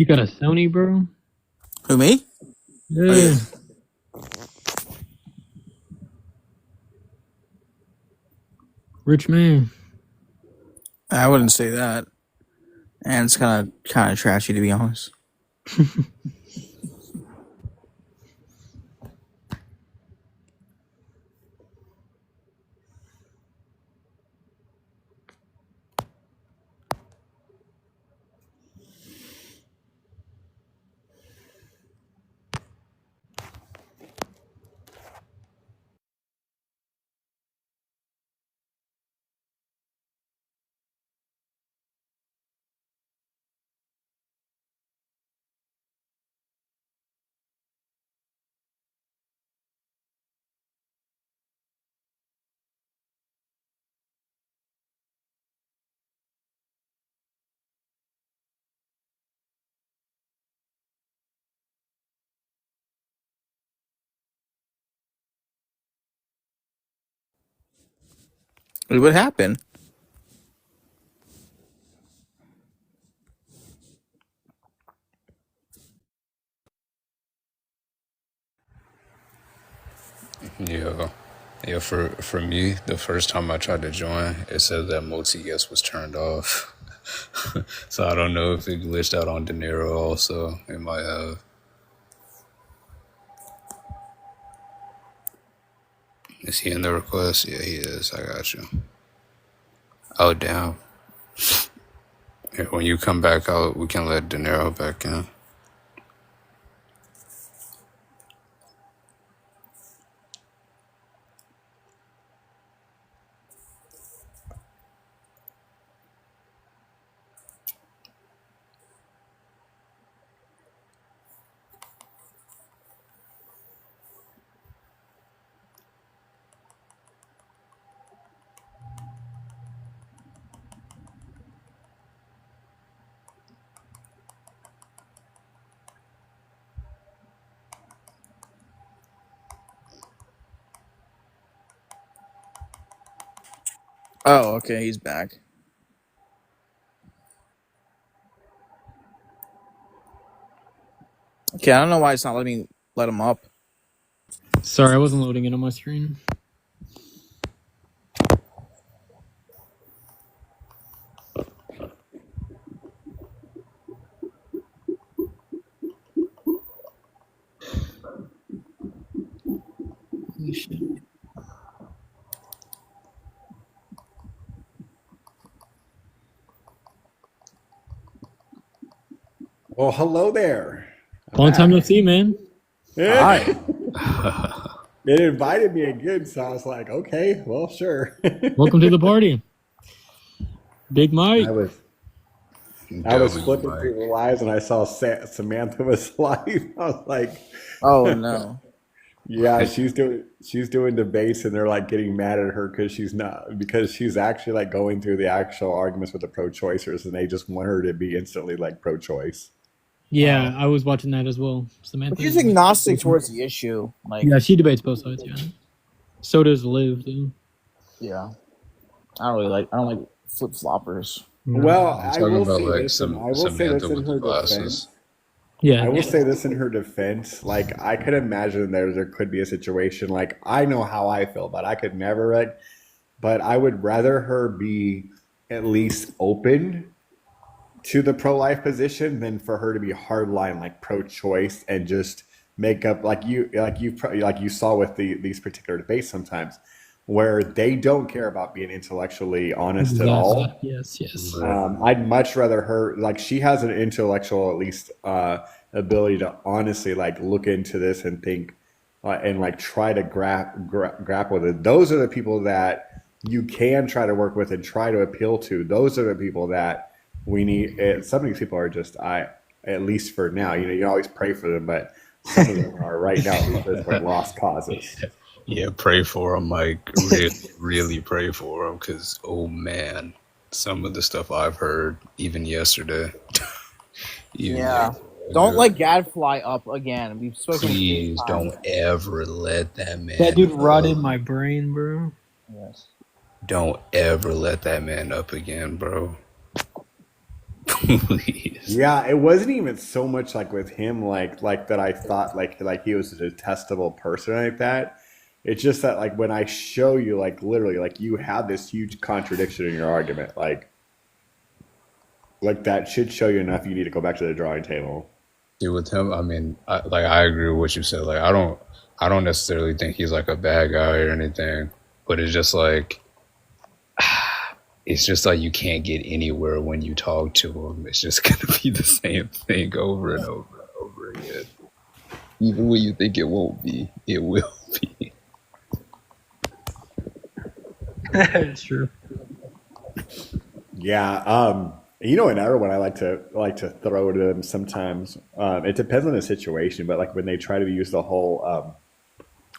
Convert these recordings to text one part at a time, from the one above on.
You got a Sony, bro? Who, me? Yeah. Oh, yeah. Rich man. I wouldn't say that. And it's kind of trashy, to be honest. What happened? Yeah. For me, the first time I tried to join, it said that multi-guest was turned off. So I don't know if it glitched out on De Niro also. It might have. Is he in the request? Yeah, he is. I got you. Oh, damn. Yeah, when you come back out, we can let De Niro back in. Oh, okay, he's back. Okay, I don't know why it's not letting me let him up. Sorry, I wasn't loading it on my screen. Holy shit. Well, hello there. Long time no see, man. Hi. It invited me again, so I was like, okay, well, sure. Welcome to the party. Big Mike. I was flipping Mike. through the lives and I saw Samantha was live. I was like, Oh, no. yeah, she's doing debates and they're like getting mad at her because she's actually like going through the actual arguments with the pro-choicers and they just want her to be instantly like pro-choice. Yeah, I was watching that as well. But she's agnostic towards the issue. Like, yeah, she debates both sides, yeah. So does Liv, though. yeah. I don't like flip-floppers. Well, I'm I talking will about say like this, and I will say Samantha this in with the her glasses. defense. Yeah. I will say this in her defense. Like, I could imagine there could be a situation. Like, I know how I feel, but I could never. Like, but I would rather her be at least open to the pro-life position than for her to be hardline, like pro-choice, and just make up like you saw with these particular debates sometimes, where they don't care about being intellectually honest at all. Yes. I'd much rather her, like, she has an intellectual, at least, ability to honestly like look into this and think and like try to grapple with it. Those are the people that you can try to work with and try to appeal to. Those are the people that we need. Some of these people are just, at least for now, you know, you always pray for them, but some of them are right now at this point lost causes. Yeah, pray for him, Mike. Really, really pray for him, because, oh man, some of the stuff I've heard, even yesterday. Yeah. Don't let Gadfly up again. We've spoken. Please don't ever let that man. That dude rotted my brain, bro. Yes. Don't ever let that man up again, bro. Please. Yeah, it wasn't even so much like with him, like that. I thought like he was a detestable person like that. It's just that like when I show you like literally like you have this huge contradiction in your argument, like that should show you enough. You need to go back to the drawing table. See, with him, I mean, I agree with what you said. Like, I don't necessarily think he's like a bad guy or anything, but it's just like you can't get anywhere when you talk to him. It's just gonna be the same thing over and over and over again. Even when you think it won't be, it will be. It's true. Yeah, another one I like to throw to them sometimes. It depends on the situation, but like when they try to use the whole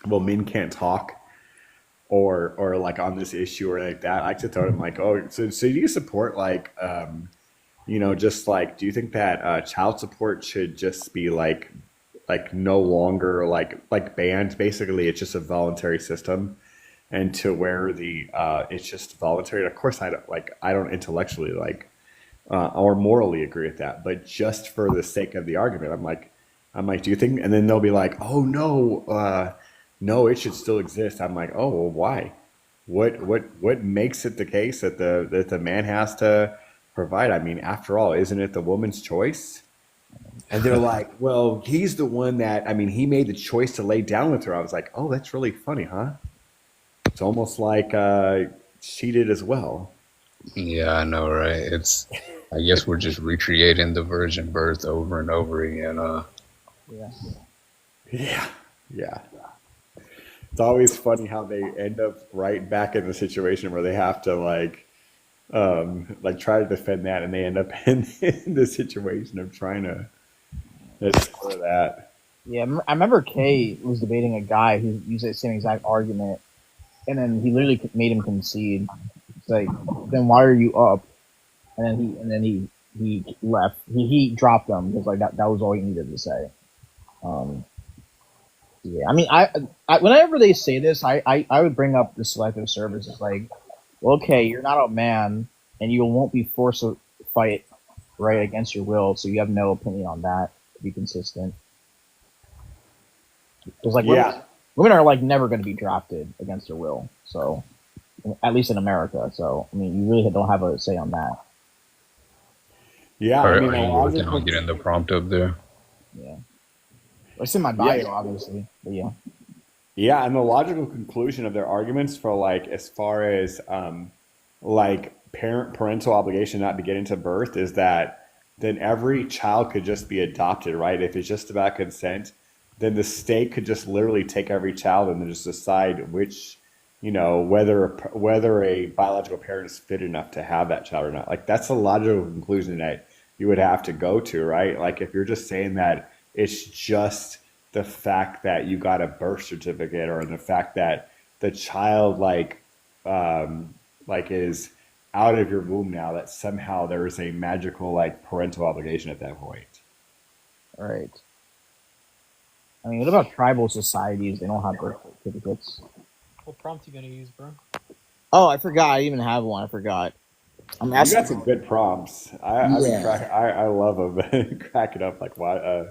well, men can't talk or like on this issue or like that, I like to throw them like, oh, so do you support like just like do you think that child support should just be like no longer like banned? Basically, it's just a voluntary system and to where the it's just voluntary. And of course, I don't intellectually or morally agree with that, but just for the sake of the argument, I'm like, do you think? And then they'll be like, oh no, no, it should still exist. I'm like, oh well, why? What makes it the case that the man has to provide? I mean, after all, isn't it the woman's choice? And they're like, well, he's the one that I mean, he made the choice to lay down with her. I was like, oh, that's really funny, huh? It's almost like she did as well. Yeah, I know, right? I guess we're just recreating the virgin birth over and over again. Yeah. Yeah, yeah. It's always funny how they end up right back in the situation where they have to like try to defend that, and they end up in the situation of trying to explore that. Yeah, I remember Kay was debating a guy who used the same exact argument, and then he literally made him concede. It's like, then why are you up? And then he left. He dropped them because like that was all he needed to say. Um, yeah, I mean, I whenever they say this, I would bring up the selective service. It's like, well, okay, you're not a man, and you won't be forced to fight right against your will, so you have no opinion on that to be consistent. Because like Yeah, women are like never going to be drafted against their will, so at least in America. So I mean, you really don't have a say on that. yeah. I are, mean, are a you working logical. on getting the prompt up there? Yeah, it's in my Yeah, bio, obviously, but yeah. yeah, and the logical conclusion of their arguments for like as far as like parental obligation not to get into birth is that then every child could just be adopted, right? If it's just about consent, then the state could just literally take every child and then just decide which, whether a biological parent is fit enough to have that child or not. Like that's a logical conclusion that you would have to go to, right? Like if you're just saying that it's just the fact that you got a birth certificate or the fact that the child is out of your womb now, that somehow there is a magical like parental obligation at that point. All right. I mean, what about tribal societies? They don't have birth certificates. What prompt you gonna use, bro? Oh, I forgot. I even have one. I forgot. I'm You asking. got some good prompts. I've been Yeah, I love them. Crack it up like why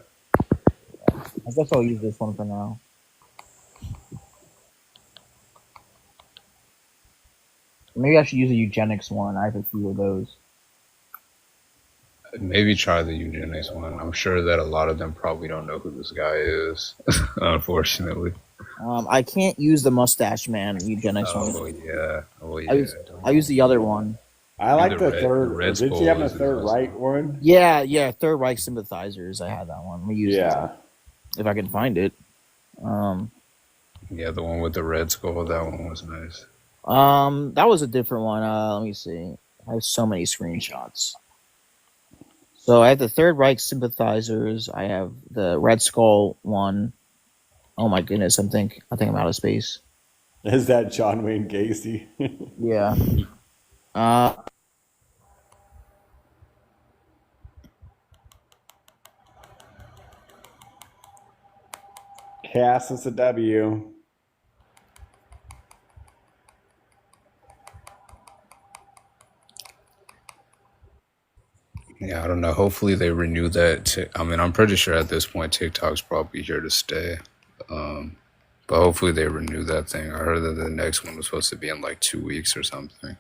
I guess I'll use this one for now. Maybe I should use a eugenics one. I have a few of those. Maybe try the eugenics one. I'm sure that a lot of them probably don't know who this guy is, unfortunately. I can't use the mustache man eugenics one. Oh yeah, oh I yeah. use I use the other one. I like the The third. Red Did you have Skull a is third awesome. right one? Yeah, Third Reich sympathizers. I had that one. Let me use that Yeah. if I can find it. Um, Yeah, the one with the red skull. That one was nice. that was a different one. Let me see. I have so many screenshots. So I have the Third Reich sympathizers. I have the Red Skull one. Oh my goodness, I think I'm out of space. Is that John Wayne Gacy? Yeah. Uh, Cass is a W. Yeah, I don't know. Hopefully they renew that. I mean, I'm pretty sure at this point TikTok's probably here to stay. Um, but hopefully they renew that thing. I heard that the next one was supposed to be in like 2 weeks or something.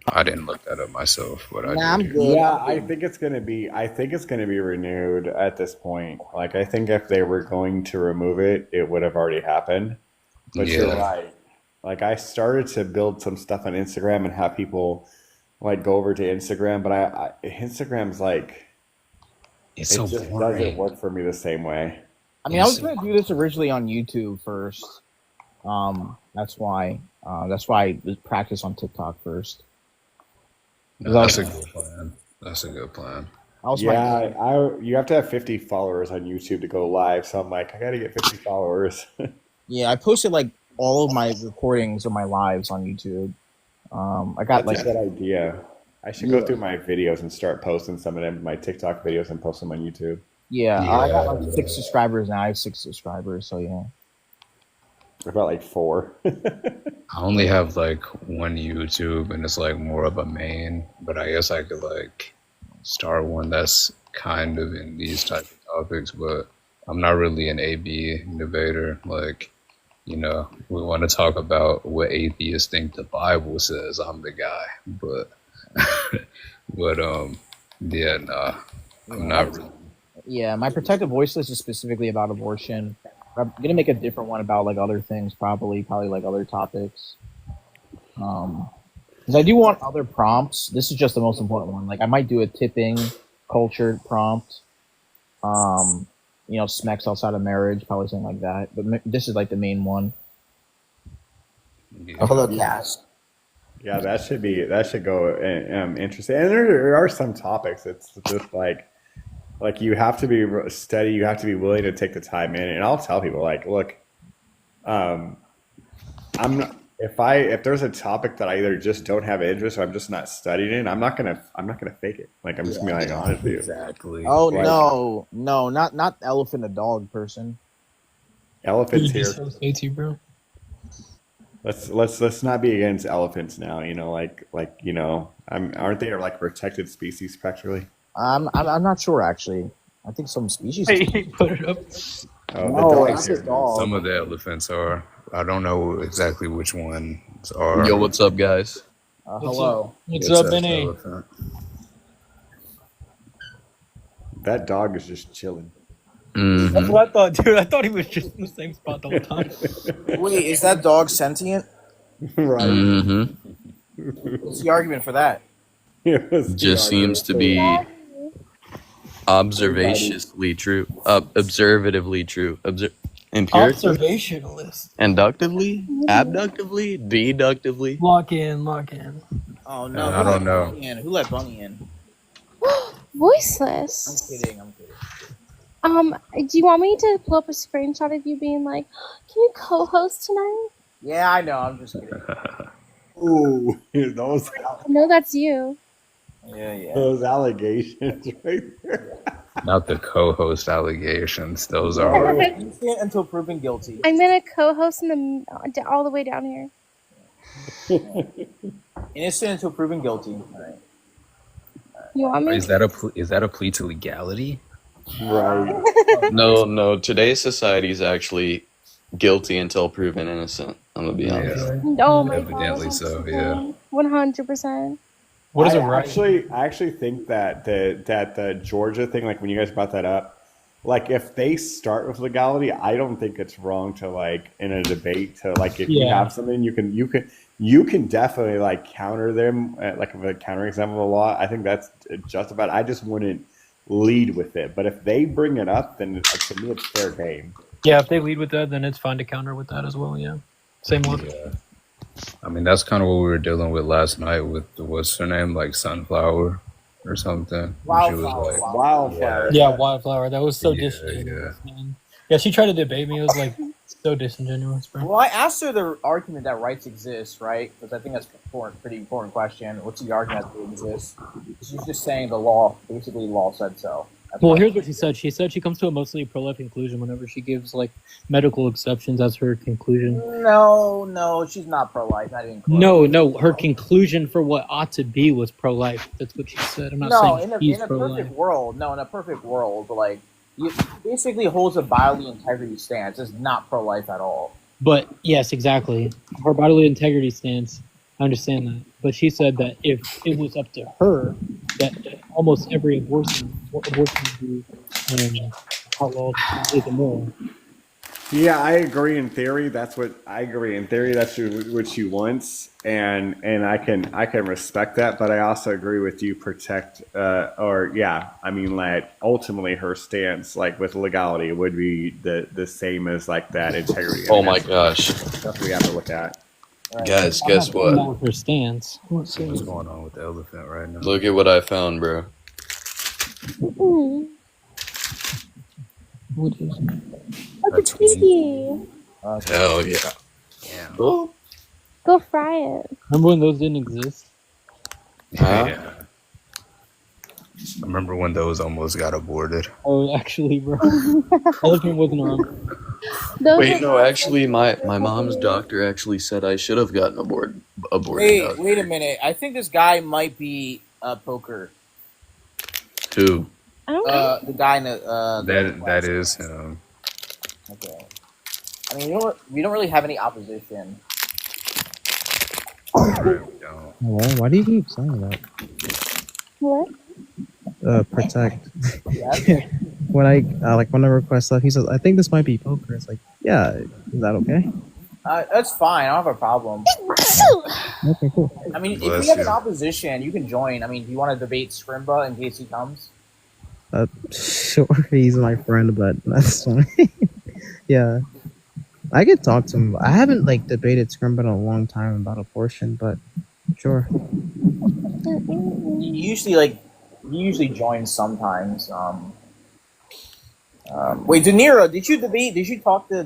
I didn't look that up myself, but I Nah, I'm did. good. Yeah, I think it's gonna be. I think it's gonna be renewed at this point. Like, I think if they were going to remove it, it would have already happened. But you're Yeah, right. Like, I started to build some stuff on Instagram and have people like go over to Instagram, but Instagram's like it's it so just doesn't boring. work for me the same way. I mean, I was It's gonna do this originally on YouTube first. That's why. That's why I was practice on TikTok first. no, 'Cause that's a good plan. That's a good plan. I was Yeah, my you have to have 50 followers on YouTube to go live. So I'm like, I gotta get 50 followers. yeah. I posted like all of my recordings of my lives on YouTube. I got That's like a good idea. I should go through my videos and start posting some of them, my TikTok videos, and post them on YouTube. yeah. I got like Yeah. 6 subscribers now. I have 6 subscribers. So yeah. About like 4. I only have like one YouTube, and it's like more of a main. But I guess I could like start one that's kind of in these type of topics. But I'm not really an AB debater. Like, we want to talk about what atheists think the Bible says. I'm the guy, but but yeah, nah, I'm not really. Yeah, my protected voice list is specifically about abortion. I'm gonna make a different one about like other things, probably like other topics. Because I do want other prompts. This is just the most important one. Like I might do a tipping culture prompt. Smacks outside of marriage, probably something like that. But this is like the main one. Yeah. Hello, cast. Yeah, that should go interesting. And there are some topics. It's just like you have to be steady. You have to be willing to take the time in. And I'll tell people like, look, I'm not. If there's a topic that I either just don't have interest or I'm just not studying it, I'm not gonna fake it. Like I'm just gonna be like honest with you. Exactly. Oh Like, no, not elephant, a dog person. Elephants here. Associates you, bro. Let's not be against elephants now. Aren't they like a protected species practically? I'm not sure actually. I think some species. Hey, put it up. Oh, the No, dogs it's a here. dog. some of the elephants are. I don't know exactly which ones are. Yo, what's up, guys? Hello. What's It's up, a Benny? elephant. That dog is just chilling. Mhm. That's what I thought, dude. I thought he was just in the same spot the whole time. Wait, is that dog sentient? Right. Mhm. What's the argument for that? It was Just the seems to be observationally true. Observatively true. Empirically, Observationalist. inductively, abductively, deductively. Lock in. Oh no! I don't know. Who let Bunny in? Voiceless. I'm kidding. Do you want me to pull up a screenshot of you being like, can you co-host tonight? Yeah, I know. I'm just kidding. Ooh, those I know that's you. Yeah. those allegations right there. Not the co-host allegations. Those are. Innocent until proven guilty. I'm gonna co-host in the all the way down here. Innocent until proven guilty. All right. You want me? Is that a plea to legality? Right. No. Today's society is actually guilty until proven innocent. I'm gonna be honest. Yeah. Oh my Evidently god. so, yeah. 100%. What is I it, right? actually think that the Georgia thing, like when you guys brought that up, like if they start with legality, I don't think it's wrong to like in a debate to like if you Yeah. have something you can definitely like counter them like with a counter example of the law. I think that's just about. I just wouldn't lead with it, but if they bring it up, then to me it's fair game. Yeah, if they lead with that, then it's fine to counter with that as well. Yeah. Same one. Yeah. I mean, that's kind of what we were dealing with last night with what's her name, like Sunflower or something. She was like, Wildfire. Yeah, Wildflower. That was so Yeah, disingenuous, man. Yeah, she tried to debate me. It was like so disingenuous, bro. Well, I asked her the argument that rights exist, right? Because I think that's a pretty important question. What's the argument that they exist? She's just saying the law, basically, law said so. Well, here's what she said. She said she comes to a mostly pro-life conclusion whenever she gives like medical exceptions as her conclusion. No, she's not pro-life. Not even close. No, her conclusion for what ought to be was pro-life. That's what she said. I'm not saying she's in a pro-life. perfect world, no, in a perfect world, but like, you basically holds a bodily integrity stance. It's not pro-life at all. But yes, exactly. Her bodily integrity stance. I understand that. But she said that if it was up to her, that almost every abortion would be outlawed is immoral. Yeah, I agree in theory. That's what she wants, and I can respect that. But I also agree with you. Like ultimately her stance, like with legality, would be the same as like that integrity. Oh my gosh, That's what we have to look at. Right. guys, I'm guess not saying that what? with her stance. What's going on with the elephant right now? Look at what I found, bro. Mm. What is it? Look at Twiggy. Hell yeah. Damn. Oh. Go fry it. Remember when those didn't exist? Huh? Yeah. I remember when those almost got aborted. Oh, actually, bro. Elephant wasn't around. Those Wait, are- no, actually, my mom's doctor actually said I should have gotten aborted. Wait a minute. I think this guy might be poker. Who? I don't know. The guy in the That is him. Okay. I mean, we don't really have any opposition. Right, we don't. Hello? Why do you keep saying that? What? Protect. Yeah. When I when I request stuff, he says, "I think this might be poker." It's like, yeah, is that okay? That's fine. I don't have a problem. Okay, cool. I mean, if Bless you have you. an opposition, you can join. I mean, do you want to debate Scrimba in case he comes? Sure, he's my friend, but that's fine. Yeah, I could talk to him. I haven't debated Scrimba in a long time about abortion, but sure. He usually joins sometimes. Wait, De Niro, did you debate? Did you talk to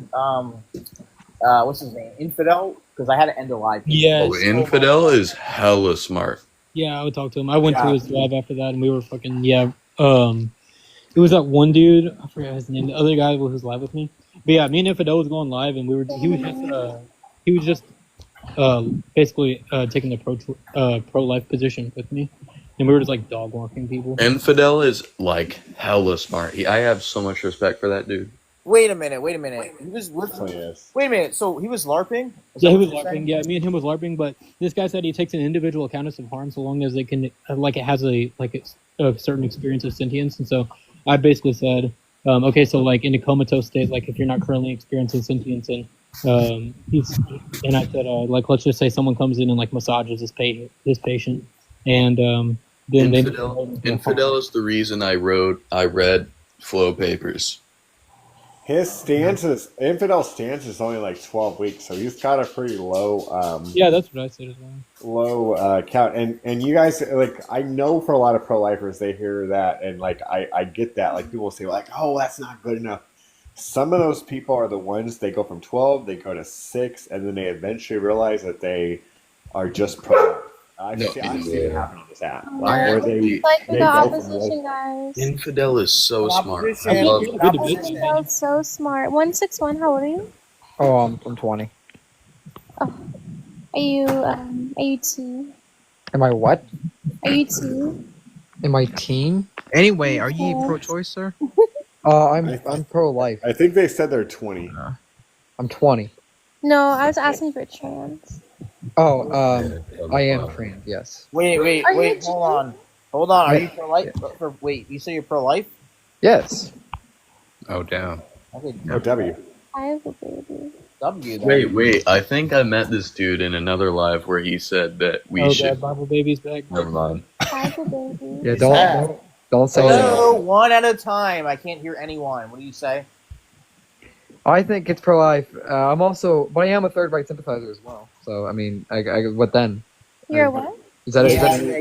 what's his name, Infidel? Because I had to end a live. Yes. Oh, Infidel is hella smart. Yeah, I would talk to him. I went to his live after that, and we were fucking it was that one dude. I forgot his name. The other guy who was live with me. But yeah, me and Infidel was going live, and he was just basically taking the pro life position with me, and we were just dog walking people. Infidel is hella smart. I have so much respect for that dude. Wait a minute. He was with. Yes. Wait a minute. So he was LARPing? Is Yeah, that he what was you're LARPing. saying? Yeah, me and him was LARPing, but this guy said he takes an individual account of harm so long as they can, it has a certain experience of sentience. And so I basically said, okay, so in a comatose state, if you're not currently experiencing sentience, and I said, let's just say someone comes in and massages this patient, and then Infidel is the reason I read Flow Papers. His stance is Infidel's stance is only 12 weeks, so he's got a pretty low yeah, that's what I said as well. low count. And you guys I know for a lot of pro-lifers they hear that and I get that. People say oh, that's not good enough. Some of those people are the ones they go from 12, they go to 6, and then they eventually realize that they are just pro-life. I've seen it happen on this app. Where they the go from opposition, guys. Infidel is so smart. Opposition. I love Opposition. That was so smart. 161, how old are you? Oh, I'm 20. Are you T? Am I what? Are you T? Am I teen? Anyway, are you pro-choice, sir? I'm pro-life. I think they said they're 20. I'm 20. No, I was asking for trans. Oh, I am trans. Yes. Wait. Are you Hold on. Are you pro-life? Wait, you say you're pro-life? Yes. Oh, damn. Okay, Oh, W. I have a baby. W. Then. Wait. I think I met this dude in another live where he said that we Oh, should. Uh, God, Bible baby's back. Never mind. I have a baby. Yeah. Yeah. Don't say that. Hello, one at a time. I can't hear anyone. What do you say? I think it's pro-life. I'm also, but I am a third right sympathizer as well. So I mean, what then? You're a what? Is that?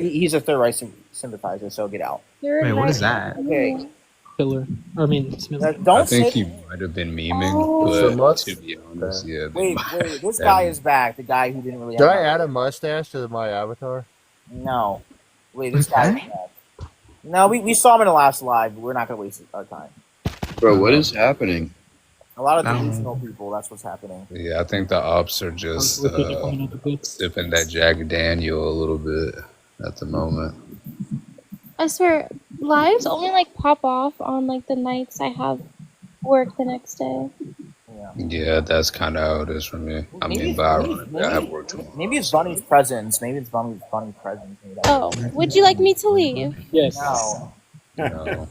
He's a third right sympathizer, so get out. You're a Wait, what is right- that? Okay. Killer. I mean, Smith. Don't I say. think he might have been memeing, Oh. but to be honest, yeah. Wait. This guy is back. The guy who didn't really. Did have I add a mustache to my avatar? No. Wait, this guy is back. No, we saw him in the last live. But we're not gonna waste our time. Bro, what is happening? A lot of No. delusional people. That's what's happening. Yeah, I think the ops are just Unfortunately, coming out the pits. sipping that Jack Daniel a little bit at the moment. I swear, lives only like pop off on like the nights I have work the next day. Yeah. Yeah, that's kind of how it is for me. I mean, but ironically, I have work tomorrow. Maybe it's Bunny's presence. Maybe it's Bunny's presence. Maybe that's- Oh, would you like me to leave? Yes. No. No.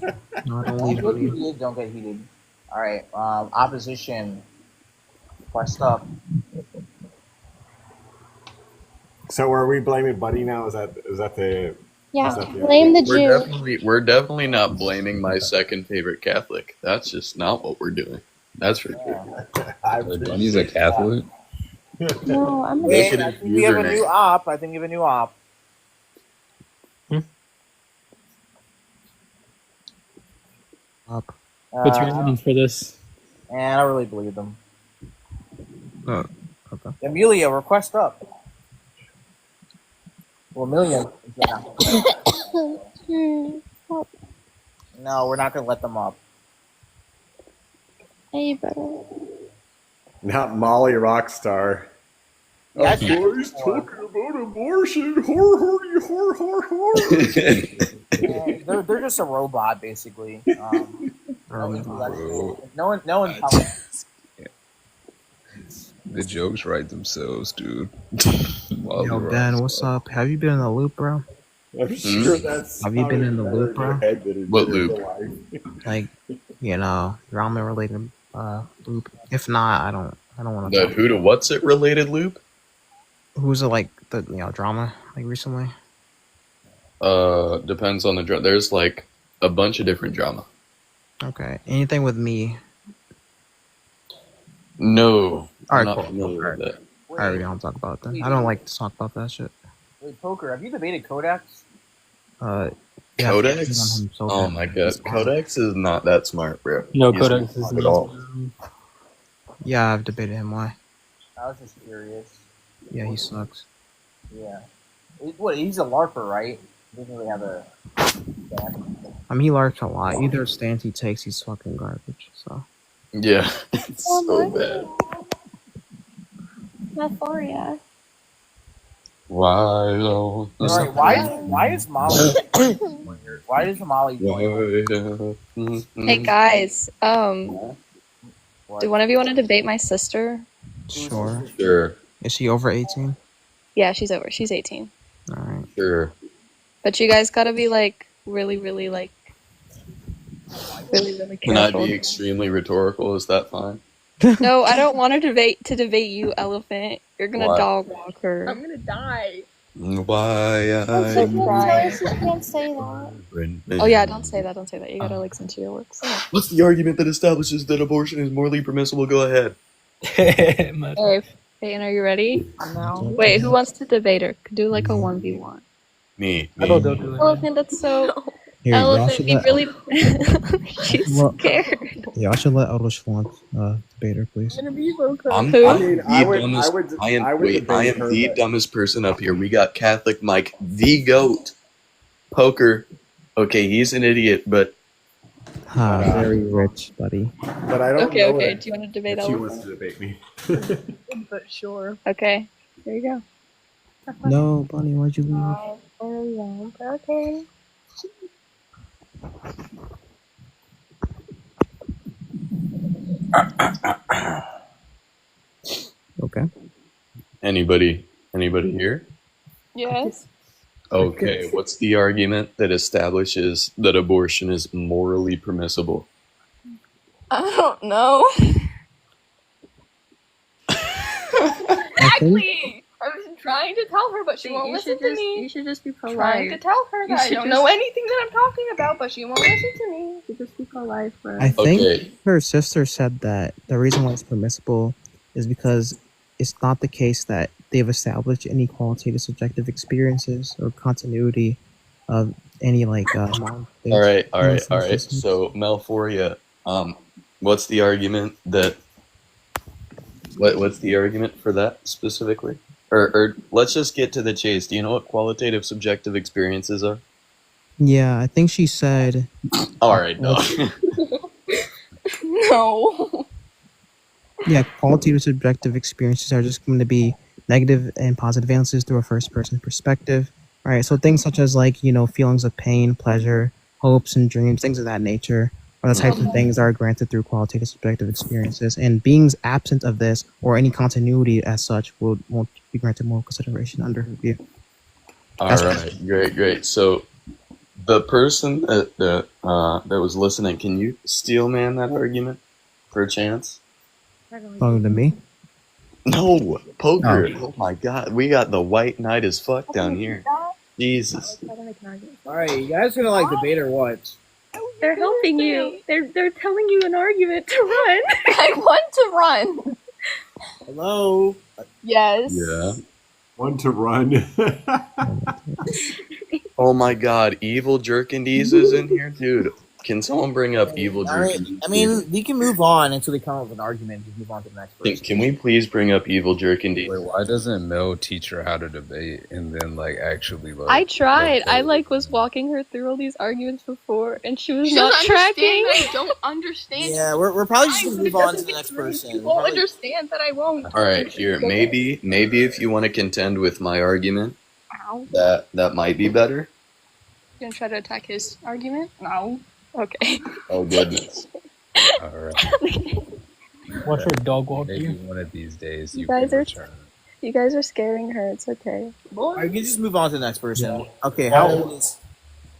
Not Don't only get heated. Don't get heated. All right. Opposition. Quest up. So are we blaming Buddy now? Is that the Yeah, Is that the- blame the Jew. We're definitely not blaming my second favorite Catholic. That's just not what we're doing. That's for sure. He's a Catholic. No, I'm Make Wait, it I a think we have a username. new op. I think we have a new op. up. What's your reasoning for this? And I don't really believe them. Oh, okay. Amelia, request up. Well, Amelia. Yeah. Hmm. Help. No, we're not gonna let them up. Hey, you better. not Molly Rockstar? Yeah, He's talking about abortion. Hor. they're just a robot, basically. Bro. No one. The jokes write themselves, dude. While Yo, they're Ben, on. what's up? Have you been in the loop, bro? I'm sure that's. Have you been in the loop, bro? What loop? Like, ramen related loop. If not, I don't want to. The who to what's it related loop? Who's it like the drama like recently? Depends on the drama. There's like a bunch of different drama. Okay, anything with me? No, All right, I'm not cool. familiar with that. All right, we don't talk about that. I don't like to talk about that shit. Wait, Poker, have you debated Codex? Yeah, Codex? on him so Oh bad. my god, Codex is not that smart, bro. No, He's Codex not is at not. all. Yeah, I've debated him. Why? I was just curious. Yeah, he sucks. Yeah. What? He's a LARPer, right? He doesn't really have a. I mean, he larps a lot. Either stance he takes, he's fucking garbage. So Yeah, it's Oh, so my bad. Euphoria. Why though? Alright, why is Molly? Why is Molly doing Hey guys, what? do one of you want to debate my sister? sure. Sure, Is she over 18? Yeah, she's over. She's 18. All right. sure. But you guys gotta be like really, really like really, really Can I careful. be extremely rhetorical? Is that fine? No, I don't want to debate you, Elephant. You're gonna Why? dog walk her. gonna die. Why That's so I'm nice. You can't say that. Oh yeah, don't say that. Don't say that. You gotta like censor your works. What's the argument that establishes that abortion is morally permissible? Go ahead. Hey, Peyton, are you ready? No. Wait, who wants to debate her? Do like a 1v1. Me. How about don't do it? Elephant, that's so. Here, y'all Elephant, should be let really. She's Well- scared. y'all should let Eldritch Flunk debate her, please. I'm Who? I mean, the I would dumbest. I am debate her, the but- dumbest person up here. We got Catholic Mike, the goat. Poker. Okay, he's an idiot, but Very rich, buddy. But I don't Okay, know okay. if- Do you want to debate if she Elephant? wants to debate me. But sure. Okay. There you go. No, Bunny, why'd you leave? Oh, yeah. Okay. Okay. anybody here? Yes. Okay, what's the argument that establishes that abortion is morally permissible? I don't know. Exactly. I was trying to tell her, but she won't listen to me. You should just be Trying polite. to tell her You that I should don't just- know anything that I'm talking about, but she won't listen to me. You should just be polite, bro. I think Okay. her sister said that the reason why it's permissible is because it's not the case that they've established any qualitative subjective experiences or continuity of any All right. So Malforia, what's the argument that? What's the argument for that specifically? Or let's just get to the chase. Do you know what qualitative subjective experiences are? Yeah, I think she said. All right, dog. No. Yeah, qualitative subjective experiences are just going to be negative and positive answers through a first person perspective. All right, so things such as like, feelings of pain, pleasure, hopes and dreams, things of that nature are the types of things that are granted through qualitative subjective experiences. And beings absent of this or any continuity as such won't be granted moral consideration under review. All right, great. So the person that was listening, can you steel man that argument for a chance? Talking to me? No, poker. Oh my god, we got the white knight as fuck down here. Jesus. All right, you guys gonna like debate or what? They're helping you. They're telling you an argument to run. I want to run. Hello. Yes. Yeah. One to run. Oh my god, Evil Jerkindies is in here, dude. Can someone bring up Evil All right, Jerkindies? I mean, we can move on until we come up with an argument. Just move on to the next person. Can we please bring up Evil Jerkindies? Wait, why doesn't Mel teach her how to debate and then like actually like? I tried. I was walking her through all these arguments before, and she was She not doesn't tracking. understand that I don't understand. Yeah, we're probably just gonna move on to the next person. You won't understand that I won't. All right, here, maybe if you want to contend with my argument, Ow. that might be better. You gonna try to attack his argument? No. Okay. Oh goodness. All right. Watch her dog walk Maybe you. one of these days You you guys can are- return. You guys are scaring her. It's okay. All right, you can just move on to the next person. Yeah. Okay, how old is?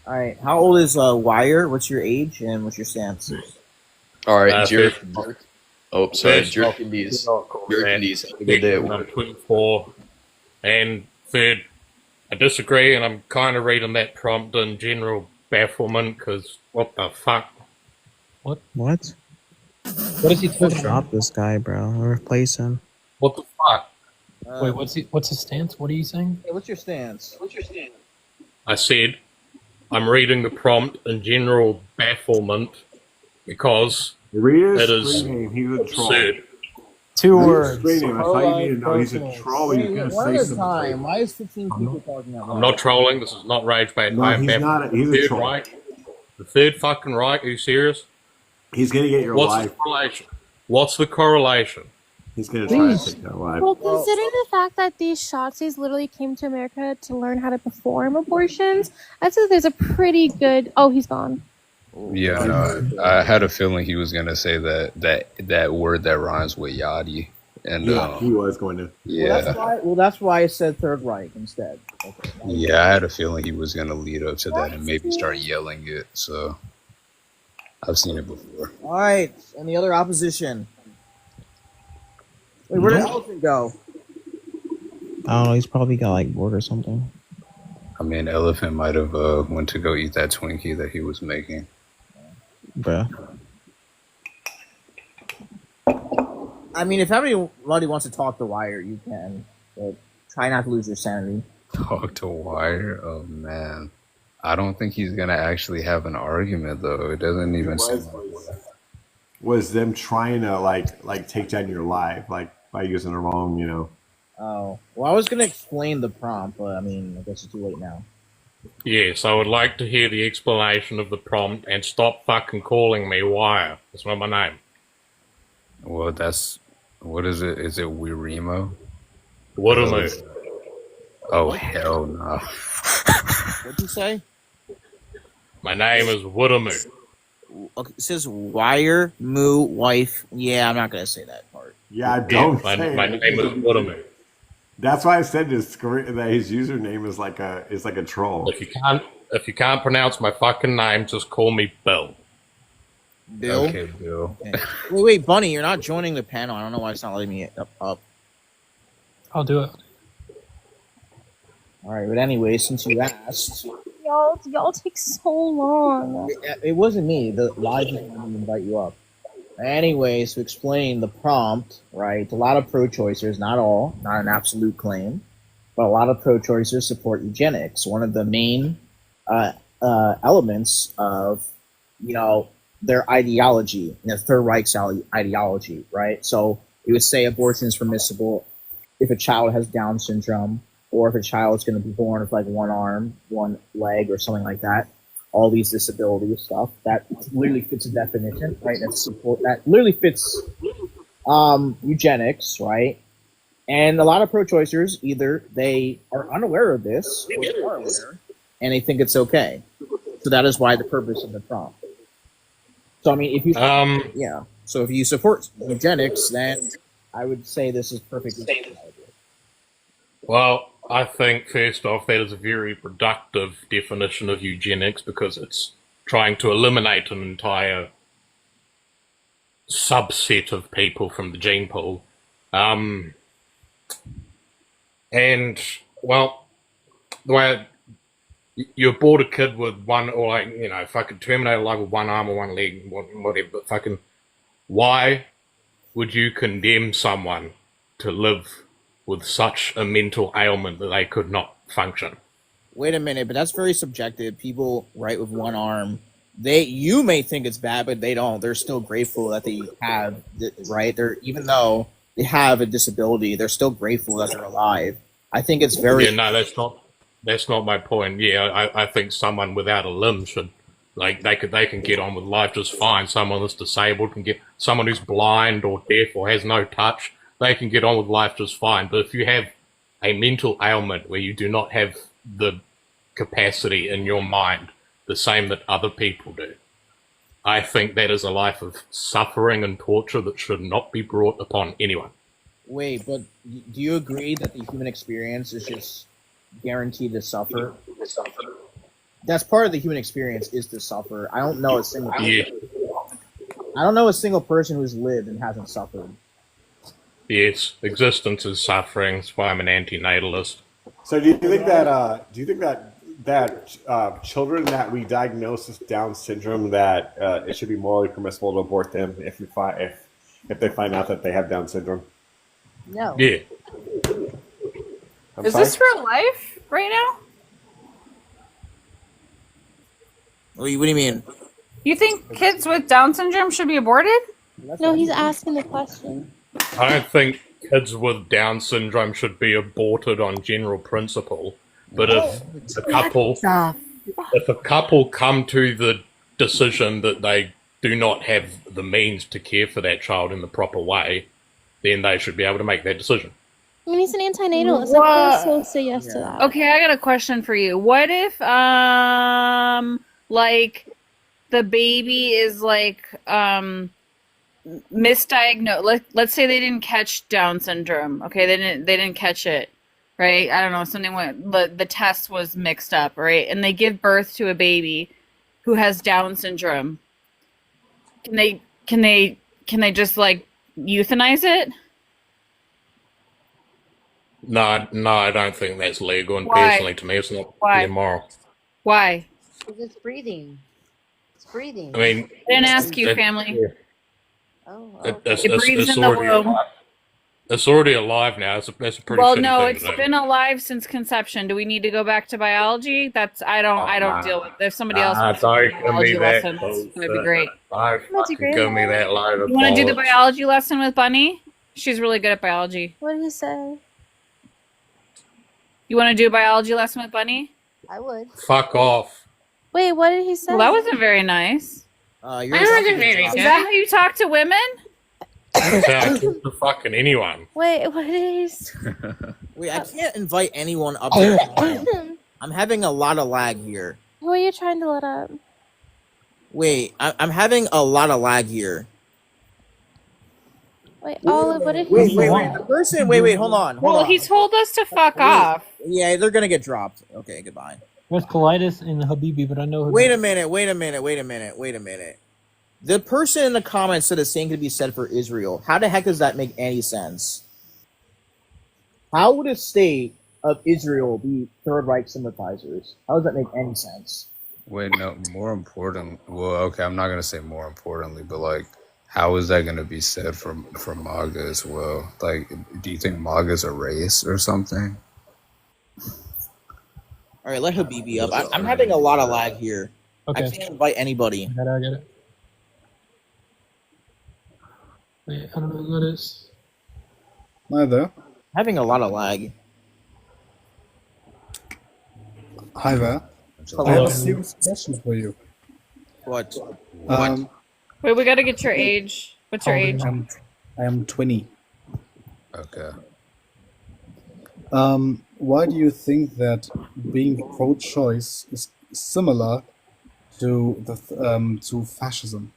All right, how old is Wire? What's your age and what's your stance? All right, Fifth. Oh, sorry, First, Jerkindies. Not called that. Jerkindies, have a good day at I'm work. 24. And third, I disagree, and I'm kind of reading that prompt in general bafflement, because what the fuck? What? What is he talking about? Drop this guy, bro. Replace him. What the fuck? Wait, what's his stance? What are you saying? Hey, what's your stance? I said, I'm reading the prompt in general bafflement, because Read it his is screen name. He's a troll. absurd. Two Read his words. screen name. That's all you need to know. He's a Personal. troll. He's Wait, gonna one say at a something. time. Why is 15 people talking at once? I'm not trolling, this is not rage bait. No, I am he's baffled. not. He's a Third troll. right? The third fucking right? Are you serious? He's gonna get your What's life. the correlation? What's the correlation? He's gonna try to Please. take your life. Well, considering the fact that these Shotzies literally came to America to learn how to perform abortions, I'd say there's a pretty good. Oh, he's gone. Yeah, no, I had a feeling he was gonna say that word that rhymes with yachty, and Yeah, he was going to. yeah, Well, that's why I said Third Reich instead. Okay. yeah, I had a feeling he was gonna lead up to that and maybe start yelling it. So I've seen it before. All right. Any other opposition? Wait, where did Elephant go? I don't know. He's probably got like bored or something. I mean, Elephant might have went to go eat that Twinkie that he was making. Bruh. I mean, if everybody wants to talk to Wire, you can. But try not to lose your sanity. Talk to Wire? Oh man, I don't think he's gonna actually have an argument though. It doesn't even seem like Was them trying to like take down your life by using the wrong, Oh. Well, I was going to explain the prompt, but I mean, I guess it's too late now. Yes, I would like to hear the explanation of the prompt and stop fucking calling me Wire. That's not my name. Well, that's what is it? Is it Wirimo? Woodamoo. Oh hell no! What'd you say? My name is Woodamoo. Okay, it says Wire, Moo, Wife. Yeah, I'm not going to say that part. Yeah, don't My say name it. is Woodamoo. That's why I said that his username is like a troll. If you can't pronounce my fucking name, just call me Bill. Bill? Okay, Bill. Okay. Wait, Bunny, you're not joining the panel. I don't know why it's not letting me up. I'll do it. All right, but anyway, since you asked, Y'all take so long. it wasn't me. The live didn't invite you up. Anyways, to explain the prompt, right? A lot of pro-choicers, not all, not an absolute claim, but a lot of pro-choicers support eugenics. One of the main elements of, their ideology, their Third Reich's ideology, right? So it would say abortion is permissible if a child has Down syndrome, or if a child is going to be born with like one arm, one leg, or something like that. all these disability stuff that literally fits a definition, right? That literally fits eugenics, right? And a lot of pro-choicers, either they are unaware of this or they are aware and they think it's okay. So that is why the purpose of the prompt. So I mean, if you so if you support eugenics, then I would say this is perfectly fine. Well, I think first off, that is a very reductive definition of eugenics because it's trying to eliminate an entire subset of people from the gene pool. And well, the way you abort a kid with one, or like, you know, fucking terminate a life with one arm or one leg, whatever, but fucking, why would you condemn someone to live with such a mental ailment that they could not function? Wait a minute, but that's very subjective. People write with one arm. You may think it's bad, but they don't. They're still grateful that they have, right? Even though they have a disability, they're still grateful that they're alive. I think it's very. Yeah, no, that's not my point. Yeah, I think someone without a limb should, like, they can get on with life just fine. Someone that's disabled can someone who's blind or deaf or has no touch, they can get on with life just fine. But if you have a mental ailment where you do not have the capacity in your mind, the same that other people do, I think that is a life of suffering and torture that should not be brought upon anyone. Wait, but do you agree that the human experience is just guaranteed to suffer? That's part of the human experience, is to suffer. I don't know a single person who's lived and hasn't suffered. Yes, existence is suffering. That's why I'm an anti-natalist. So do you think that children that we diagnose with Down syndrome, that it should be morally permissible to abort them if they find out that they have Down syndrome? No. Yeah. Is this real life right now? What do you mean? You think kids with Down syndrome should be aborted? No, he's asking the question. I don't think kids with Down syndrome should be aborted on general principle. But if a couple come to the decision that they do not have the means to care for that child in the proper way, then they should be able to make that decision. I mean, he's an antinatalist. Of course he'll say yes to that. Okay, I got a question for you. What if, like, the baby is, like, misdiagnosed? Let's say they didn't catch Down syndrome. Okay, they didn't catch it, right? I don't know, something went, the test was mixed up, right? And they give birth to a baby who has Down syndrome. Can they just, like, euthanize it? No, I don't think that's legal, and Why? personally, to me, it's not Why? immoral. Why? Because it's breathing. It's breathing. I mean, I didn't ask you, family. It breathes in the womb. It's already alive now. That's a pretty Well, shitty no, thing it's to do. been alive since conception. Do we need to go back to biology? I don't deal with. If somebody else wants to don't do give biology me that lessons, bullshit. that'd be great. Don't fucking give me that load of You want to do the bollocks. biology lesson with Bunny? She's really good at biology. What did he say? You want to do a biology lesson with Bunny? I would. Fuck off. Wait, what did he say? Well, that wasn't very nice. You're Is that how you talk to women? That's how I talk to fucking anyone. Wait, what did he say? Wait, I can't invite anyone up here. I'm having a lot of lag here. Who are you trying to let up? Wait, I'm having a lot of lag here. Wait, Olive, what did he Wait, say? the person. Wait, hold on. Well, he told us to fuck off. Yeah, they're gonna get dropped. Okay, goodbye. There's Colitis and Habibi, but I know. Wait a minute. The person in the comments said the same could be said for Israel. How the heck does that make any sense? How would a state of Israel be Third Reich sympathizers? How does that make any sense? Wait, no, more important. Well, okay, I'm not gonna say more importantly, but like, how is that gonna be said from MAGA as well? Like, do you think MAGA's a race or something? All right, let Habibi up. I'm having a lot of lag here. Okay. I can't invite anybody. I get it. Wait, I don't know who that is. Hi there. Having a lot of lag. Hi there. I have a serious question for you. What? Wait, we gotta get your age. What's your age? I am 20. Okay. Why do you think that being pro-choice is similar to to fascism?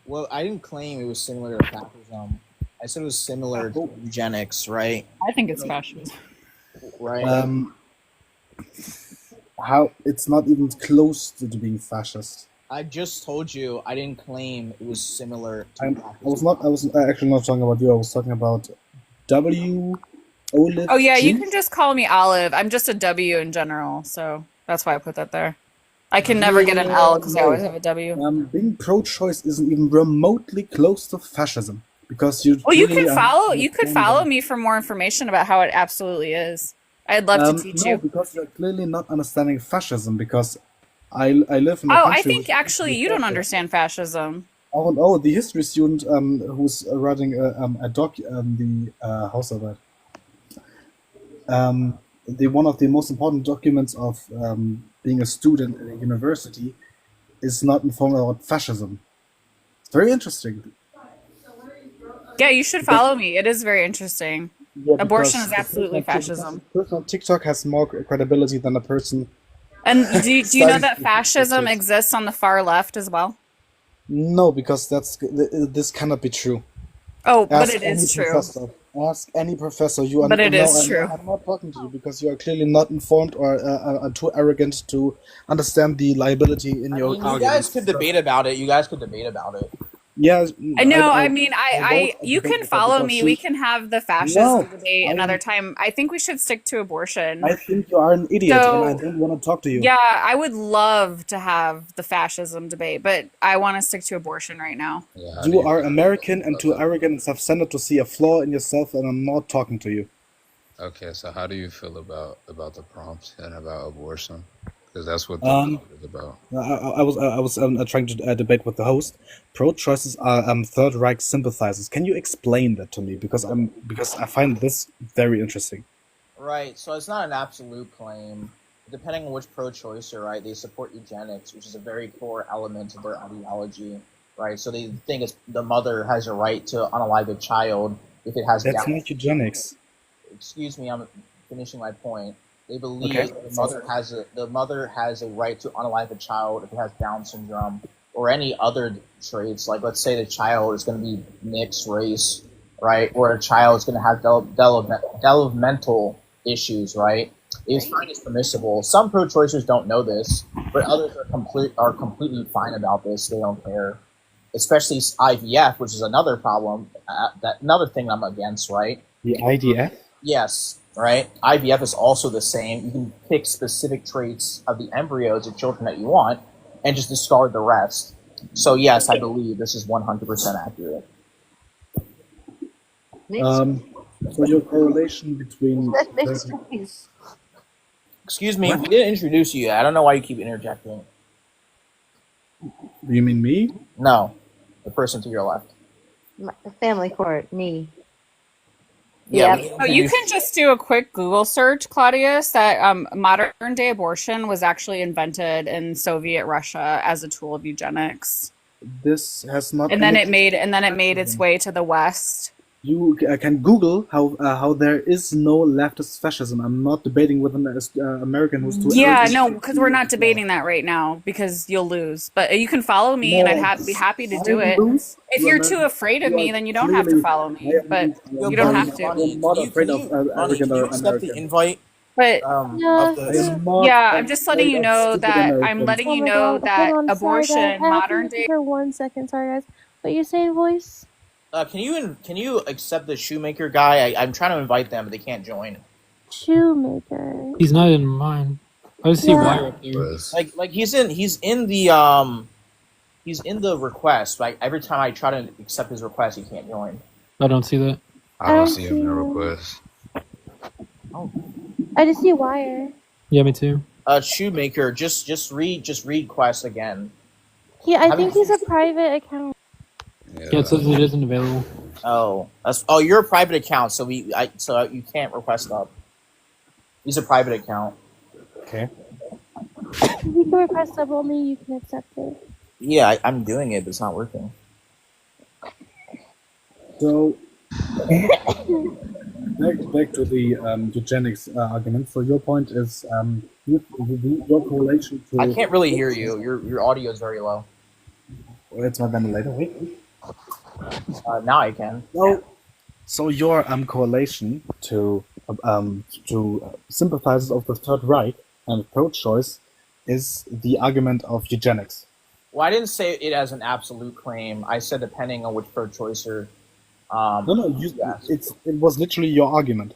Well, I didn't claim it was similar to fascism. I said it was similar to eugenics, right? I think it's fascism. Right. How it's not even close to being fascist. I just told you I didn't claim it was similar to I was actually not talking about you. I was talking about Olive. Oh yeah, you G? can just call me Olive. I'm just a W in general, so that's why I put that there. I can never get an L because I always have a W. Being pro-choice isn't even remotely close to fascism because you. Well, you clearly can follow. You could understand follow that. me for more information about how it absolutely is. I'd love to teach No, you. because you're clearly not understanding fascism. Because I live in a Oh, country. I think actually you don't understand fascism. Oh, the history student who's writing a doc the how's that? The one of the most important documents of being a student at a university is not informed about fascism. It's very interesting. Yeah, you should follow me. It is very interesting. Yeah, Abortion because is absolutely fascism. A person on TikTok has more credibility than a person. And do you know that Studies- fascism exists on the far left as well? No, because this cannot be true. Oh, but Ask it is any true. professor. Ask any professor. You are But it no, is I'm- true. I'm not talking to you because you are clearly not informed or are too arrogant to understand the liability in your You argument. guys could debate about it. Yeah, I know. I I you debate can about follow because me. you- We can have the fascist No, debate another time. I think we should stick to abortion. I think you are an idiot, So- and I don't want to talk to you. Yeah, I would love to have the fascism debate, but I want to stick to abortion right now. You are American and too arrogant and self-centered to see a flaw in yourself, and I'm not talking to you. Okay, so how do you feel about the prompt and about abortion? Because that's what the Um, prompt is about. I was trying to debate with the host. Pro-choices are Third Reich sympathizers. Can you explain that to me? Because I find this very interesting. Right, so it's not an absolute claim. Depending on which pro-choicer, right, they support eugenics, which is a very core element of their ideology, right? So they think it's the mother has a right to unalive a child if it has That's Down. not eugenics. Excuse me, I'm finishing my point. They believe Okay. the mother has a right to unalive a child if it has Down syndrome or any other traits. Like, let's say the child is going to be mixed race, right, or a child is going to have developmental issues, right? They find it's permissible. Some pro-choicers don't know this, but others are completely fine about this. They don't care. Especially IVF, which is another problem. Another thing I'm against, right? The IDF? Yes, right? IVF is also the same. You can pick specific traits of the embryos of children that you want and just discard the rest. So yes, I believe this is 100% accurate. So your correlation between That makes sense. Excuse me, we didn't introduce you yet. I don't know why you keep interjecting. Do you mean me? No, the person to your left. The family court, me. Yeah, Yep. Oh, you can just do a quick Google search, Claudius, that modern day abortion was actually invented in Soviet Russia as a tool of eugenics. This has not. And then any- it made its way to the West. You can Google how there is no leftist fascism. I'm not debating with an American who's too. Yeah, arrogant no, to- because we're not debating that right now because you'll lose. But you can follow me, and I'd be happy to do I it. lose. If You you're are too not- afraid of you me, are then you don't have to clearly- follow me. I But am- you don't have I'm to. not afraid of arrogant or accept the American. invite? But I am not yeah, I'm just letting you afraid of know stupid that I'm Americans. letting Oh you my know God, that hold on, sorry, abortion, guys. I have modern to day. for 1 second, sorry guys. What you saying, voice? Can you accept the shoemaker guy? I'm trying to invite them, but they can't join. Shoemaker. He's not in mine. I just see Yeah. Wire up there. Like he's in the request. Like every time I try to accept his request, he can't join. I don't see that. I don't see him in the request. I just see wire. Yeah, me too. Shoemaker, just read quest again. Yeah, I Haven't- think he's a private account. Yeah, it says it isn't available. Oh, you're a private account, so you can't request up. He's a private account. Okay. You can request sub only. You can accept it. Yeah, I'm doing it, but it's not working. So back to the eugenics argument. So your point is your correlation to. I can't really hear you. Your audio is very low. It's my ventilator. Wait. Now I can. So your correlation to sympathizers of the Third Reich and pro-choice is the argument of eugenics. Well, I didn't say it as an absolute claim. I said depending on which pro-choicer. It was literally your argument.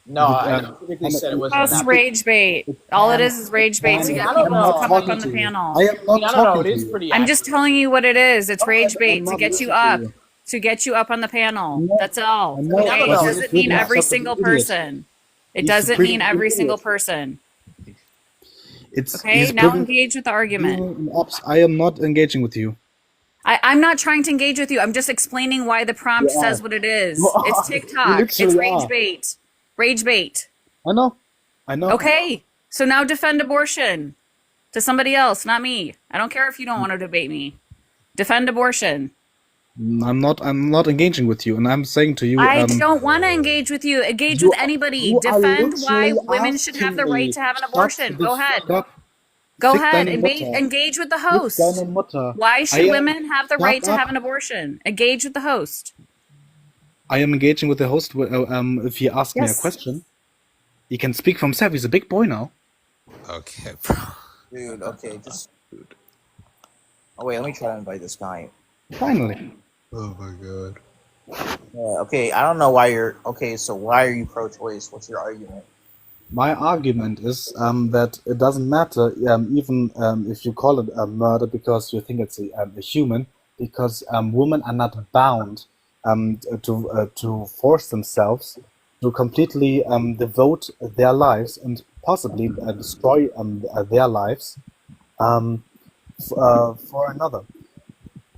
No, I specifically said it was. That's rage bait. All it is rage bait to get people to come up on the panel. I am not talking to you. I'm just telling you what it is. It's rage bait to get you up. To get you up on the panel. That's all. Okay? It doesn't mean every single person. It doesn't mean every single person. Okay, now engage with the argument. I am not engaging with you. I'm not trying to engage with you. I'm just explaining why the prompt says what it is. It's TikTok. It's rage bait. Rage bait. I know. Okay, so now defend abortion to somebody else, not me. I don't care if you don't want to debate me. Defend abortion. I'm not engaging with you, and I'm saying to you. I don't want to engage with you. Engage with anybody. Defend why women should have the right to have an abortion. Go ahead. Go ahead. Engage with the host. Why should women have the right to have an abortion? Engage with the host. I am engaging with the host. If he asks me a question, he can speak for himself. He's a big boy now. Okay, bro. Dude, okay, just. Oh wait, let me try to invite this guy. Finally. Oh my god. Yeah, okay, I don't know why you're. Okay, so why are you pro-choice? What's your argument? My argument is that it doesn't matter even if you call it a murder because you think it's a human, because women are not bound to force themselves to completely devote their lives and possibly destroy their lives for another.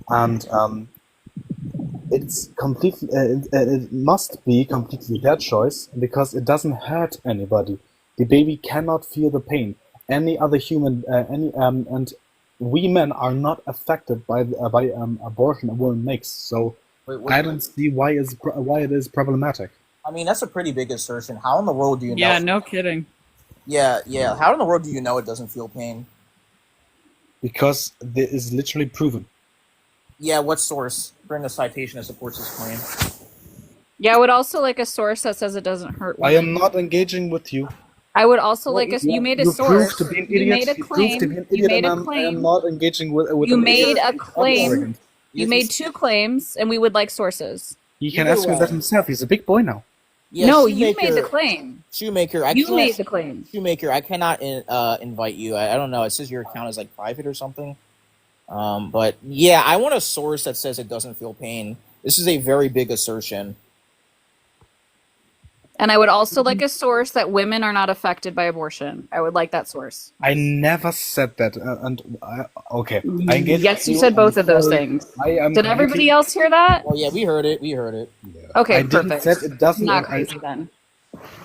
And it's completely it must be completely their choice because it doesn't hurt anybody. The baby cannot feel the pain. Any other human, and we men are not affected by abortion a woman makes. So I don't see why it is problematic. I mean, that's a pretty big assertion. How in the world do you know? Yeah, no kidding. Yeah. How in the world do you know it doesn't feel pain? Because it is literally proven. Yeah, what source? Bring a citation that supports this claim. Yeah, I would also like a source that says it doesn't hurt women. I am not engaging with you. I would also like a. You made a source. To be an you idiot. made a claim. You made a claim. I am not engaging with. You made a claim. You made two claims, and we would like sources. He can ask me that himself. He's a big boy now. Yeah, no, Shoemaker, you made the claim. Shoemaker, you made the claim. Shoemaker, I cannot invite you. I don't know. It says your account is like private or something. But yeah, I want a source that says it doesn't feel pain. This is a very big assertion. And I would also like a source that women are not affected by abortion. I would like that source. I never said that. Okay. Yes, you said both of those things. Did everybody else hear that? Oh yeah, we heard it. Yeah. Okay, I perfect. Said it doesn't. Not crazy then.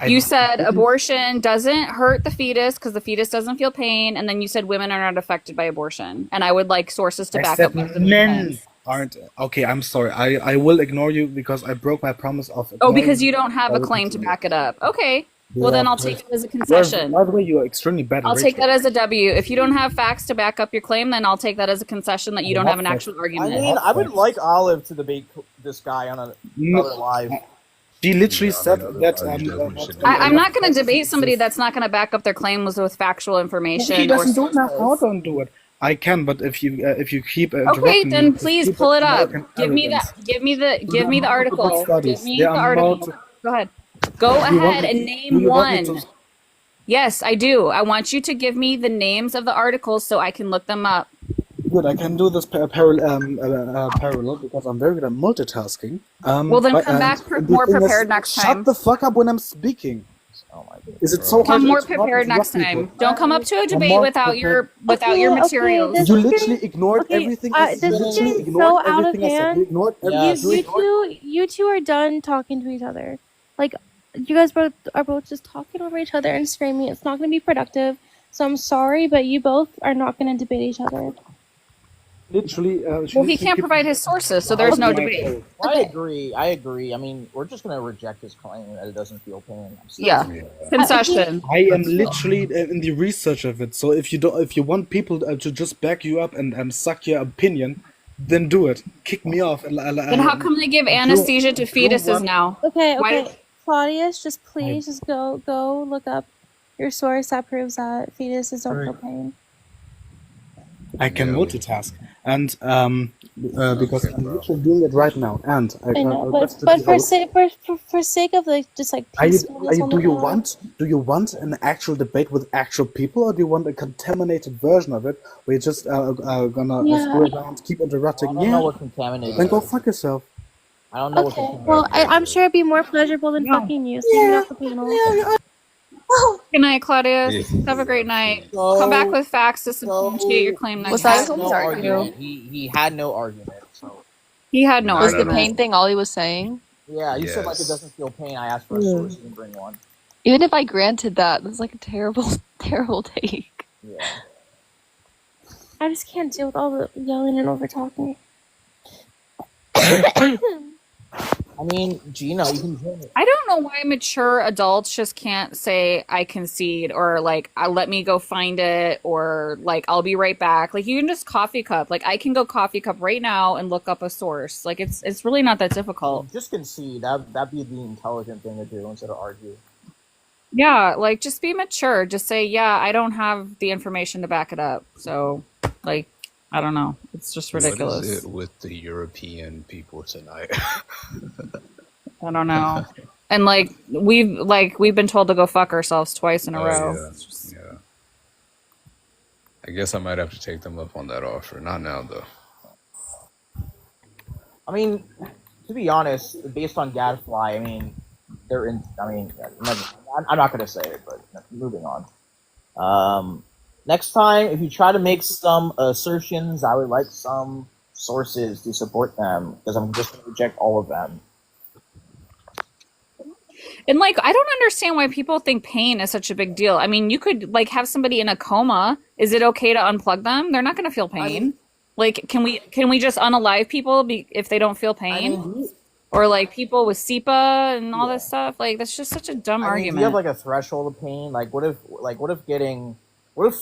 You said abortion doesn't hurt the fetus because the fetus doesn't feel pain, and then you said women are not affected by abortion. And I would like sources to back up. Men aren't. Okay, I'm sorry. I will ignore you because I broke my promise of. Oh, because you don't have a claim to back it up. Okay. Well, then I'll take it as a concession. By the way, you are extremely bad. I'll take that as a W. If you don't have facts to back up your claim, then I'll take that as a concession that you don't have an actual argument. I mean, I would like Olive to debate this guy on another live. She literally said that. I'm not going to debate somebody that's not going to back up their claim with factual information. He doesn't do it now. How don't do it? I can, but if you keep okay, then please pull it up. Give me the article. Give me the article. Go ahead. Go ahead and name one. Yes, I do. I want you to give me the names of the articles so I can look them up. Good, I can do this parallel because I'm very good at multitasking. Well, then come back more prepared next time. Shut the fuck up when I'm speaking. Oh my God. Is it so come hard more prepared next time? Don't come up to a debate without your materials. You literally ignored everything. This is getting so out of hand. You two are done talking to each other. Like, you guys are both just talking over each other and screaming. It's not going to be productive. So I'm sorry, but you both are not going to debate each other. Literally, Well, he can't provide his sources, so there's no debate. I agree. I mean, we're just gonna reject his claim that it doesn't feel pain. Yeah. Concession. I am literally in the research of it. So if you want people to just back you up and suck your opinion, then do it. Kick me off. Then how come they give anesthesia to fetuses now? Okay, Why- okay. Claudius, just please just go look up your source that proves that fetuses don't feel pain. I can multitask, and because I'm literally doing it right now, and I know, that's but the for deal. sake of like just like Do peacefulness on the you call- want an actual debate with actual people, or do you want a contaminated version of it where you're just gonna Yeah. screw around, keep interrupting? I don't know what contaminated Then go is. fuck yourself. I don't know Okay, well, I'm sure it'd be more pleasurable than fucking you, so you can have the panel. Good night, Claudius. Have a great night. Come back with facts to substantiate your claim next Was time. that no argument? He had no argument. So He had no Was the argument. pain thing all he was saying? yeah, you said like it Yes. doesn't feel pain. I asked for a source. You didn't bring one. Even if I granted that, that's like a terrible, terrible take. Yeah. I just can't deal with all the yelling and over talking. I mean, Gina, you can join it. I don't know why mature adults just can't say I concede or like let me go find it or like I'll be right back. Like you can just coffee cup. Like I can go coffee cup right now and look up a source. Like it's really not that difficult. Just concede. That'd be the intelligent thing to do instead of argue. Yeah, like just be mature. Just say, yeah, I don't have the information to back it up. So like I don't know. It's just ridiculous. What is it with the European people tonight? I don't know. And like we've been told to go fuck ourselves twice in a row. Yeah. I guess I might have to take them up on that offer. Not now though. I mean, to be honest, based on Gadfly, I mean, they're in. I mean, I'm not gonna say it, but moving on. Next time, if you try to make some assertions, I would like some sources to support them because I'm just gonna reject all of them. And like I don't understand why people think pain is such a big deal. I mean, you could like have somebody in a coma. Is it okay to unplug them? They're not going to feel pain. Like can we just unalive people if they don't feel pain? Or like people with SEPA and all this stuff? Like that's just such a dumb I mean, argument. do you have like a threshold of pain? Like, what if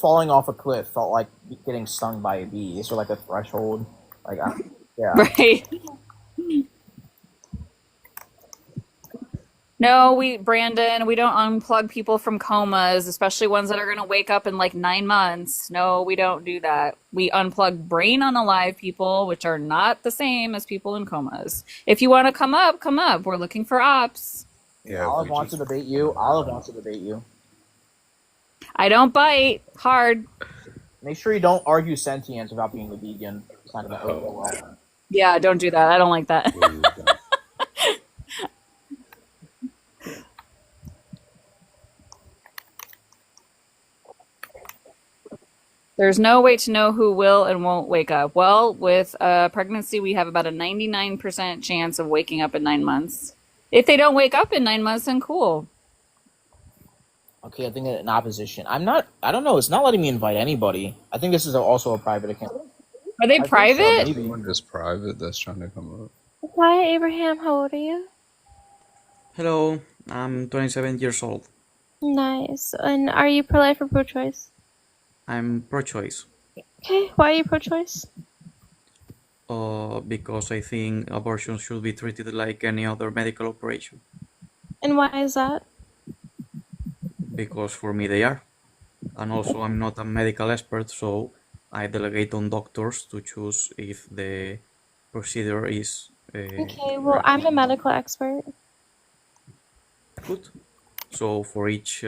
falling off a cliff felt like getting stung by a bee? Is there like a threshold? Like, yeah. Right. No, Brandon, we don't unplug people from comas, especially ones that are going to wake up in like 9 months. No, we don't do that. We unplug brain unalive people, which are not the same as people in comas. If you want to come up, come up. We're looking for ops. Yeah. Olive wants to debate you. Olive wants to debate you. I don't bite hard. Make sure you don't argue sentience without being a vegan. It's not gonna go well. Yeah, don't do that. I don't like that. There's no way to know who will and won't wake up. Well, with pregnancy, we have about a 99% chance of waking up in 9 months. If they don't wake up in 9 months, then cool. Okay, I think in opposition. I don't know. It's not letting me invite anybody. I think this is also a private account. Are they I think so, private? maybe. Someone just private that's trying to come up. Hi, Abraham. How old are you? Hello, I'm 27 years old. Nice. And are you pro-life or pro-choice? I'm pro-choice Okay. Why are you pro-choice? because I think abortion should be treated like any other medical operation. And why is that? Because for me they are. And also I'm not a medical expert, so I delegate on doctors to choose if the procedure is Okay. Well, I'm a medical expert. good. So for each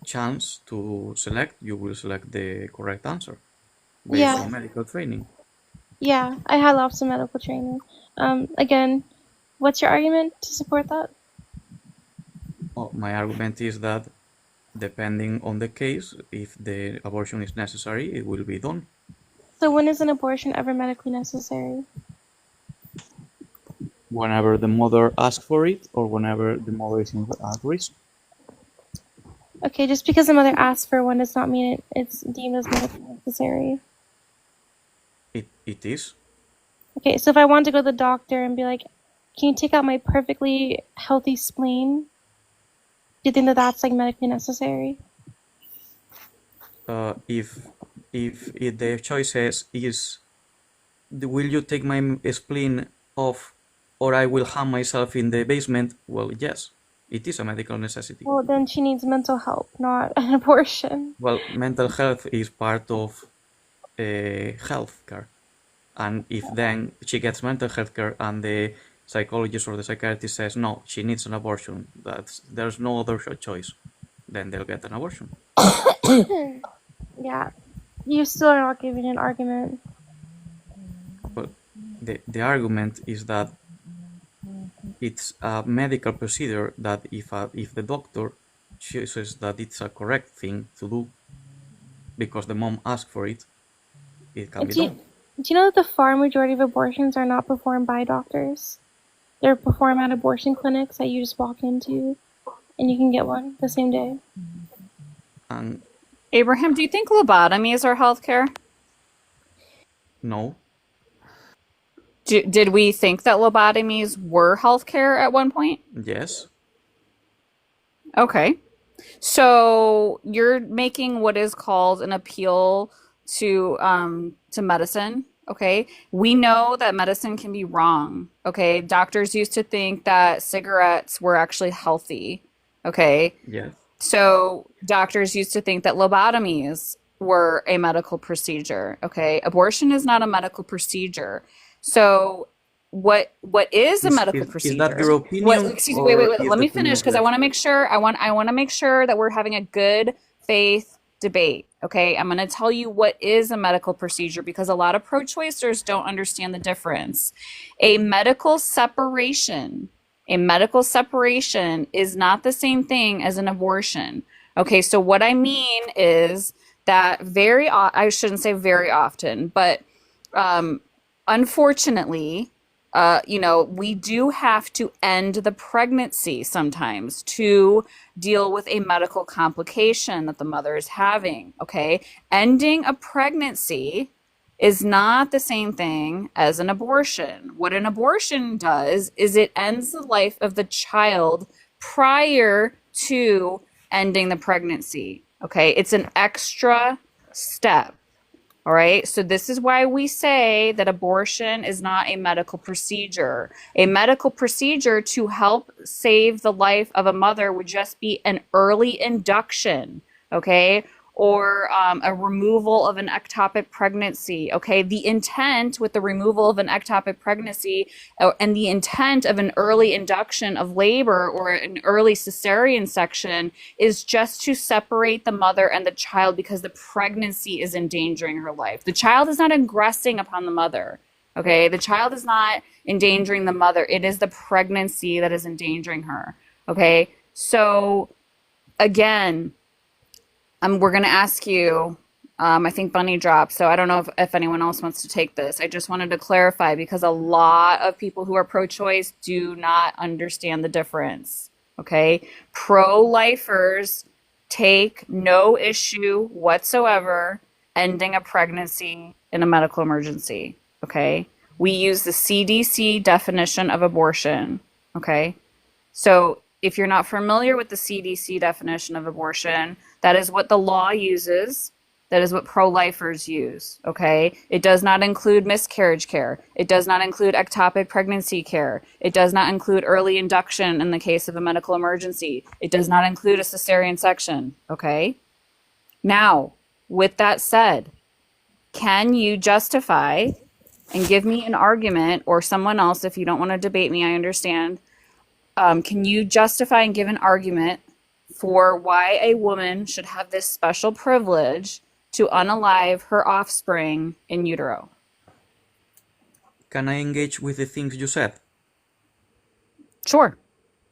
chance to select, you will select the correct answer based Yeah. on medical training. Yeah, I had lots of medical training. Again, what's your argument to support that? My argument is that depending on the case, if the abortion is necessary, it will be done. So when is an abortion ever medically necessary? Whenever the mother asks for it or whenever the mother is at risk. Okay, just because the mother asks for one does not mean it's deemed as medically necessary. It is. Okay, so if I want to go to the doctor and be like, can you take out my perfectly healthy spleen? Do you think that that's like medically necessary? If the choices is, will you take my spleen off, or I will harm myself in the basement? Well, yes, it is a medical necessity. Well, then she needs mental help, not an abortion. Well, mental health is part of health care, and if then she gets mental health care and the psychologist or the psychiatrist says no, she needs an abortion, there's no other choice, then they'll get an abortion. Yeah, you still are not giving an argument. Well, the argument is that it's a medical procedure that if the doctor chooses that it's a correct thing to do because the mom asked for it, it can be done. Do you know that the far majority of abortions are not performed by doctors? They're performed at abortion clinics that you just walk into and you can get one the same day. And Abraham, do you think lobotomies are healthcare? no, Did we think that lobotomies were healthcare at one point? yes, Okay. So you're making what is called an appeal to medicine. Okay. We know that medicine can be wrong. Okay. Doctors used to think that cigarettes were actually healthy. Okay. yes. So doctors used to think that lobotomies were a medical procedure. Okay. Abortion is not a medical procedure. So what is a medical procedure? Is that your opinion? Excuse me, wait. or Let is me the finish because I opinion want to make sure I want to make sure that we're having a good faith debate. Okay, I'm going to tell you what is a medical procedure because a lot of pro-choicers don't understand the difference. A medical separation is not the same thing as an abortion. Okay, so what I mean is that I shouldn't say very often, but unfortunately, we do have to end the pregnancy sometimes to deal with a medical complication that the mother is having. Okay. Ending a pregnancy is not the same thing as an abortion. What an abortion does is it ends the life of the child prior to ending the pregnancy. Okay. It's an extra step. All right. So this is why we say that abortion is not a medical procedure. A medical procedure to help save the life of a mother would just be an early induction. Okay. Or a removal of an ectopic pregnancy. Okay. The intent with the removal of an ectopic pregnancy and the intent of an early induction of labor or an early cesarean section is just to separate the mother and the child because the pregnancy is endangering her life. The child is not aggressing upon the mother. Okay. The child is not endangering the mother. It is the pregnancy that is endangering her. Okay. So again, we're going to ask you, I think Bunny dropped, so I don't know if anyone else wants to take this. I just wanted to clarify because a lot of people who are pro-choice do not understand the difference, okay? Pro-lifers take no issue whatsoever ending a pregnancy in a medical emergency, okay? We use the CDC definition of abortion, okay? So if you're not familiar with the CDC definition of abortion, that is what the law uses. That is what pro-lifers use, okay? It does not include miscarriage care. It does not include ectopic pregnancy care. It does not include early induction in the case of a medical emergency. It does not include a cesarean section, okay? Now, with that said, can you justify and give me an argument, or someone else, if you don't want to debate me, I understand, can you justify and give an argument for why a woman should have this special privilege to unalive her offspring in utero? Can I engage with the things you said? Sure.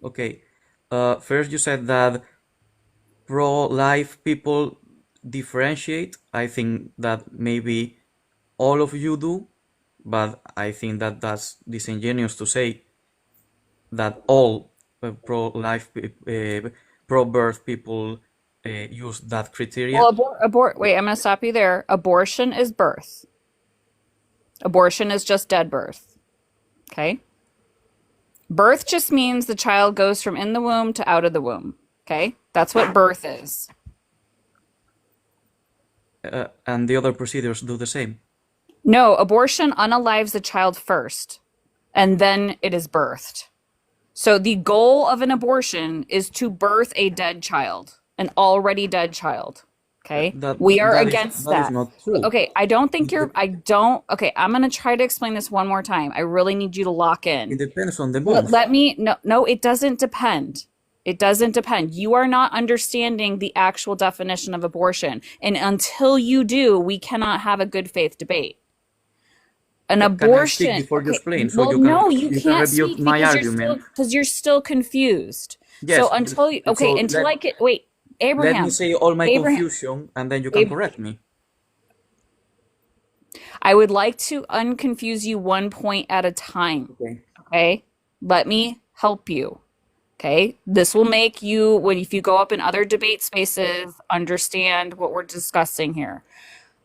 Okay. First, you said that pro-life people differentiate. I think that maybe all of you do, but I think that that's disingenuous to say that all pro-life, pro-birth people use that criteria. Well, wait, I'm going to stop you there. Abortion is birth. Abortion is just dead birth. Okay? Birth just means the child goes from in the womb to out of the womb. Okay? That's what birth is. And the other procedures do the same. No, abortion unalives the child first, and then it is birthed. So the goal of an abortion is to birth a dead child, an already dead child. Okay? We are against that. That is not true. Okay, I don't think you're, okay, I'm going to try to explain this one more time. I really need you to lock in. It depends on the month. No, it doesn't depend. It doesn't depend. You are not understanding the actual definition of abortion. And until you do, we cannot have a good faith debate. An abortion. Can I speak before you explain? Well, you can, no, you can't rebut speak my argument. because you're still confused. Yes, so until you, okay, so until I get, wait, Abraham. Let me say all my Abraham, confusion, and then you can correct me. I would like to unconfuse you one point at a time. Okay? Let me help you. Okay? This will make you, if you go up in other debate spaces, understand what we're discussing here.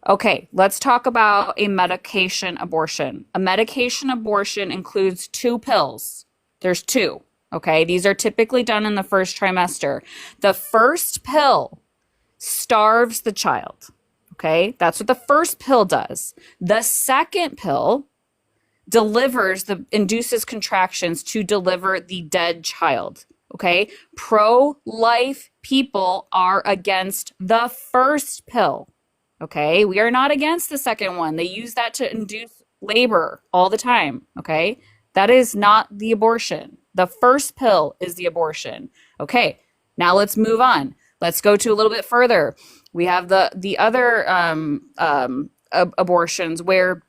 Okay, let's talk about a medication abortion. A medication abortion includes 2 pills. There's 2. Okay, these are typically done in the first trimester. The first pill starves the child. Okay, that's what the first pill does. The second pill induces contractions to deliver the dead child. Okay, pro-life people are against the first pill. Okay, we are not against the second one. They use that to induce labor all the time. Okay, that is not the abortion. The first pill is the abortion. Okay, now let's move on. Let's go to a little bit further. We have the other abortions where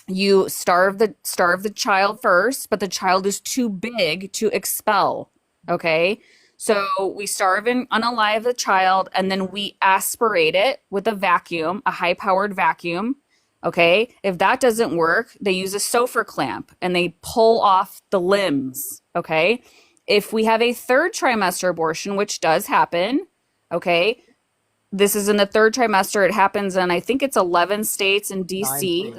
you starve the child first, but the child is too big to expel. Okay, so we starve and unalive the child, and then we aspirate it with a vacuum, a high-powered vacuum. Okay, if that doesn't work, they use a Sofer clamp and they pull off the limbs. Okay, if we have a third trimester abortion, which does happen, okay, this is in the third trimester. It happens in, I think it's 11 states in DC.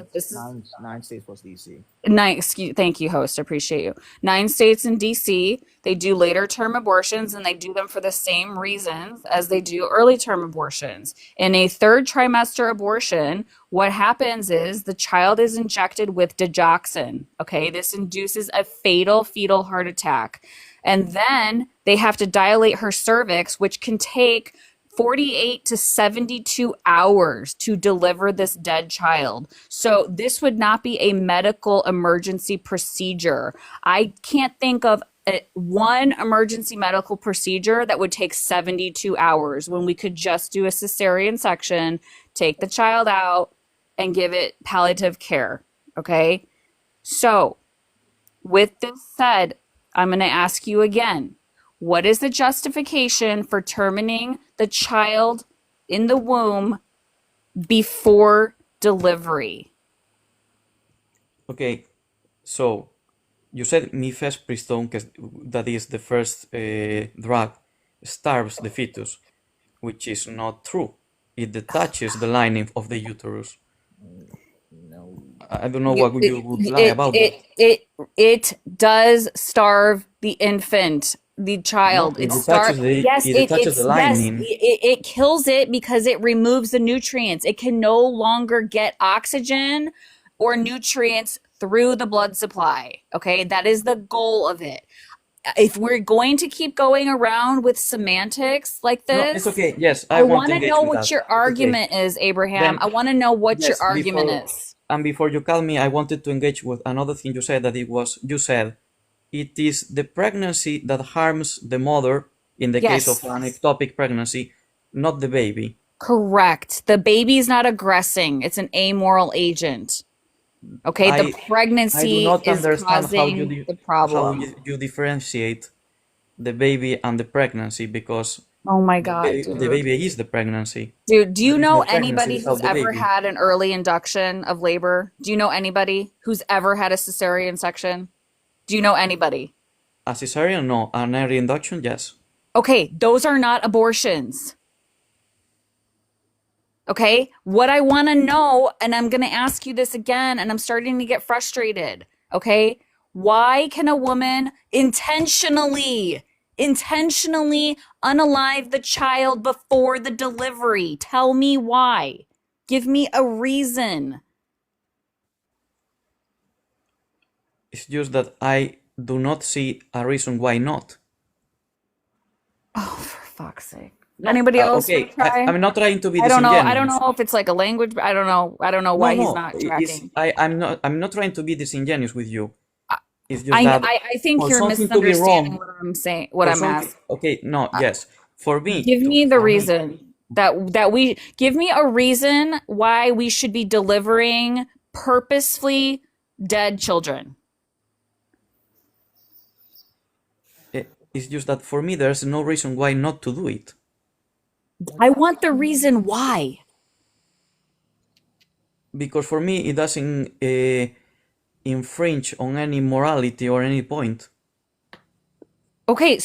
Nine states plus DC. Thank you, host. I appreciate you. 9 states in DC. They do later term abortions, and they do them for the same reasons as they do early term abortions. In a third trimester abortion, what happens is the child is injected with digoxin. Okay, this induces a fatal fetal heart attack. And then they have to dilate her cervix, which can take 48 to 72 hours to deliver this dead child. So this would not be a medical emergency procedure. I can't think of one emergency medical procedure that would take 72 hours when we could just do a cesarean section, take the child out, and give it palliative care. Okay? So, with this said, I'm going to ask you again. What is the justification for terminating the child in the womb before delivery? Okay, so you said mifepristone, that is the first drug, starves the fetus, which is not true. It detaches the lining of the uterus. I don't know what you would lie about that. It does starve the infant. The child. No, it detaches the lining. It kills it because it removes the nutrients. It can no longer get oxygen or nutrients through the blood supply. Okay, that is the goal of it. If we're going to keep going around with semantics like this, no, it's okay. Yes, I want to know what your argument is, Abraham. Then, I want to know what your argument is. And before you call me, I wanted to engage with another thing you said. You said it is the pregnancy that harms the mother in the case of an ectopic pregnancy, not the baby. Correct. The baby is not aggressing. It's an amoral agent. Okay, the pregnancy is causing the problem. How you differentiate the baby and the pregnancy, because oh my God, the baby is the pregnancy. Dude, do you know anybody who's ever had an early induction of labor? Do you know anybody who's ever had a cesarean section? Do you know anybody? A cesarean, no. An early induction, yes. Okay, those are not abortions. Okay? What I want to know, and I'm going to ask you this again, and I'm starting to get frustrated. Okay? Why can a woman intentionally unalive the child before the delivery? Tell me why. Give me a reason. It's just that I do not see a reason why not. Oh, for fuck's sake. Anybody else Okay, wanna try? I'm not trying to be I don't know. disingenuous. I don't know if it's like a language. I don't know. I don't know why he's not tracking. I'm not trying to be disingenuous with you. It's just I, that I think for you're something to be misunderstanding wrong, what I'm saying. What for I'm something- asking. Okay, no, yes. For me, Give me the reason that we give me a reason why we should be delivering purposefully dead children. it's just that for me, there's no reason why not to do it. I want the reason why. Because for me, it doesn't infringe on any morality or any point. Okay,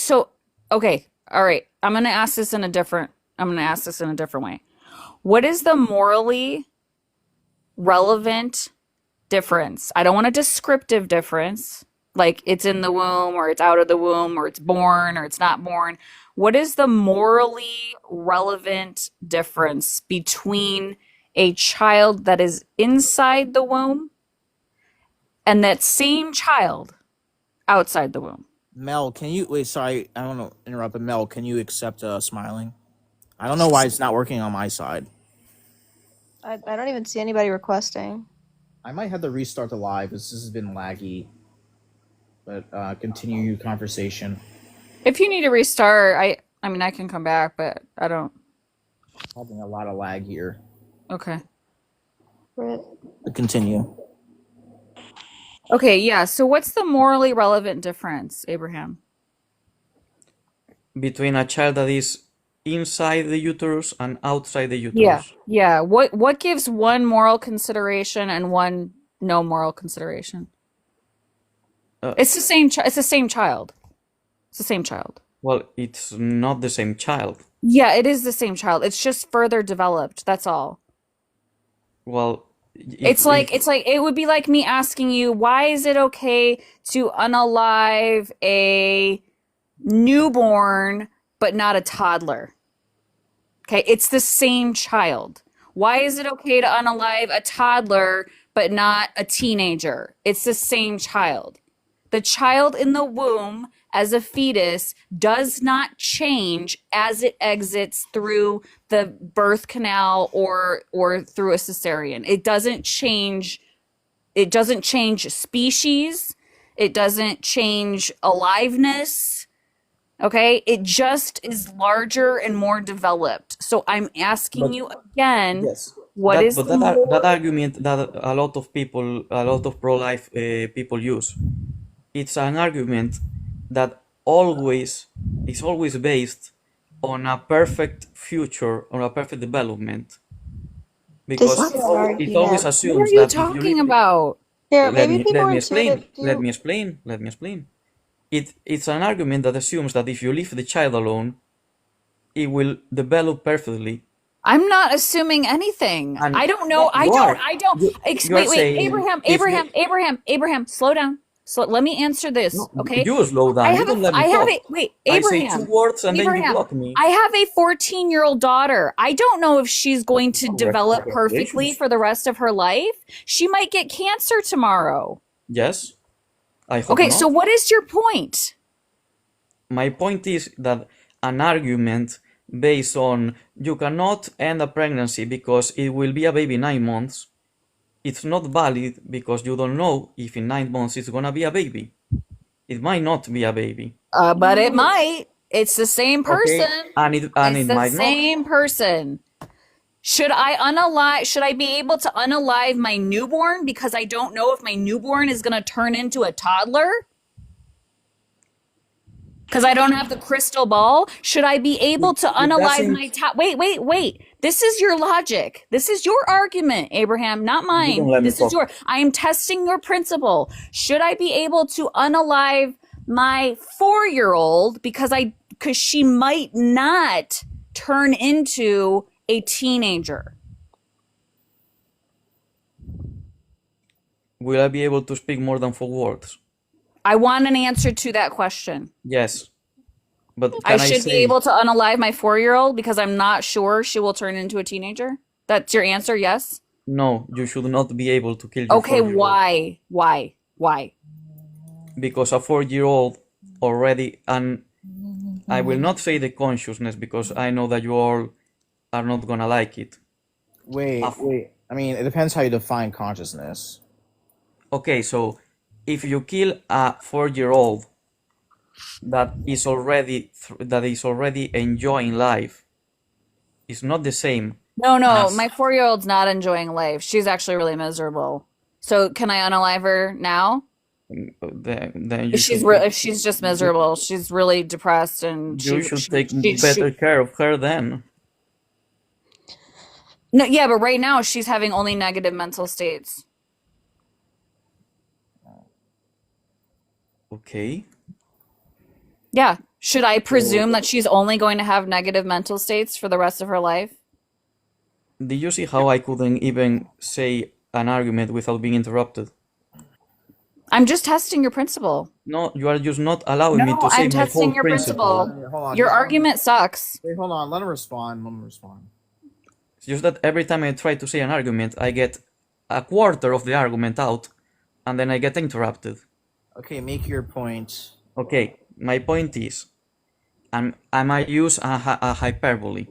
all right. I'm gonna ask this in a different way. What is the morally relevant difference? I don't want a descriptive difference, like it's in the womb or it's out of the womb or it's born or it's not born. What is the morally relevant difference between a child that is inside the womb and that same child outside the womb? Mel, can you wait? Sorry, I don't know. Interrupt, but Mel, can you accept smiling? I don't know why it's not working on my side. I don't even see anybody requesting. I might have to restart the live. This has been laggy. But continue your conversation. If you need to restart, I mean I can come back, but I don't. Having a lot of lag here. Okay. But continue. Okay, yeah. So what's the morally relevant difference, Abraham? Between a child that is inside the uterus and outside the uterus. Yeah. Yeah. What gives one moral consideration and one no moral consideration? It's the same it's the same child. It's the same child. Well, it's not the same child. Yeah, it is the same child. It's just further developed. That's all. Well, It's like it would be like me asking you, why is it okay to unalive a newborn but not a toddler? Okay, it's the same child. Why is it okay to unalive a toddler but not a teenager? It's the same child. The child in the womb as a fetus does not change as it exits through the birth canal or through a cesarean. It doesn't change species. It doesn't change aliveness. Okay? It just is larger and more developed. So I'm asking you again, what is that argument that a lot of pro-life people use? It's an argument that is always based on a perfect future or a perfect development. Because it always assumes what are you that talking about? Here, let maybe me people are explain. intuitive. Let me explain. It's an argument that assumes that if you leave the child alone, it will develop perfectly. I'm not assuming anything. And I don't know. you are. Abraham, slow down. So let me answer this, okay? You slow down. You don't let me talk. Abraham. I say 2 words and then you Abraham, block me. I have a 14-year-old daughter. I don't know if she's going to develop perfectly for the rest of her life. She might get cancer tomorrow. Yes, I hope Okay, not. so what is your point? My point is that an argument based on you cannot end a pregnancy because it will be a baby 9 months, it's not valid because you don't know if in 9 months it's gonna be a baby. It might not be a baby. But it might. It's the same person. Okay, and it It's might the not. same person. Should I be able to unalive my newborn because I don't know if my newborn is going to turn into a toddler? Because I don't have the crystal ball? Should I be able to unalive my Wait. This is your logic. This is your argument, Abraham, not mine. This is I am testing your principle. Should I be able to unalive my 4-year-old because she might not turn into a teenager? Will I be able to speak more than 4 words? I want an answer to that question. Yes. But I can I should be say able to unalive my 4-year-old because I'm not sure she will turn into a teenager. That's your answer, yes? no? You should not be able to kill your Okay, 4-year-old why? Why? because a 4-year-old already, and I will not say the consciousness because I know that you all are not gonna like it. Wait. I mean, it depends how you define consciousness. Okay, so if you kill a 4-year-old that is already enjoying life, it's not the same No, as my 4-year-old's not enjoying life. She's actually really miserable. So can I unalive her now? then you should If she's just miserable, she's really depressed and you should take better care of her then. No, yeah, but right now she's having only negative mental states. Okay. Yeah. Should I presume that she's only going to have negative mental states for the rest of her life? Did you see how I couldn't even say an argument without being interrupted? I'm just testing your principle. No, you are just not allowing me No, to say I'm my whole testing your principle. principle. Hold on. Your argument sucks. Wait, hold on. Let him respond. It's just that every time I try to say an argument, I get a quarter of the argument out, and then I get interrupted. Okay, make your point. Okay, my point is, I might use a hyperbole.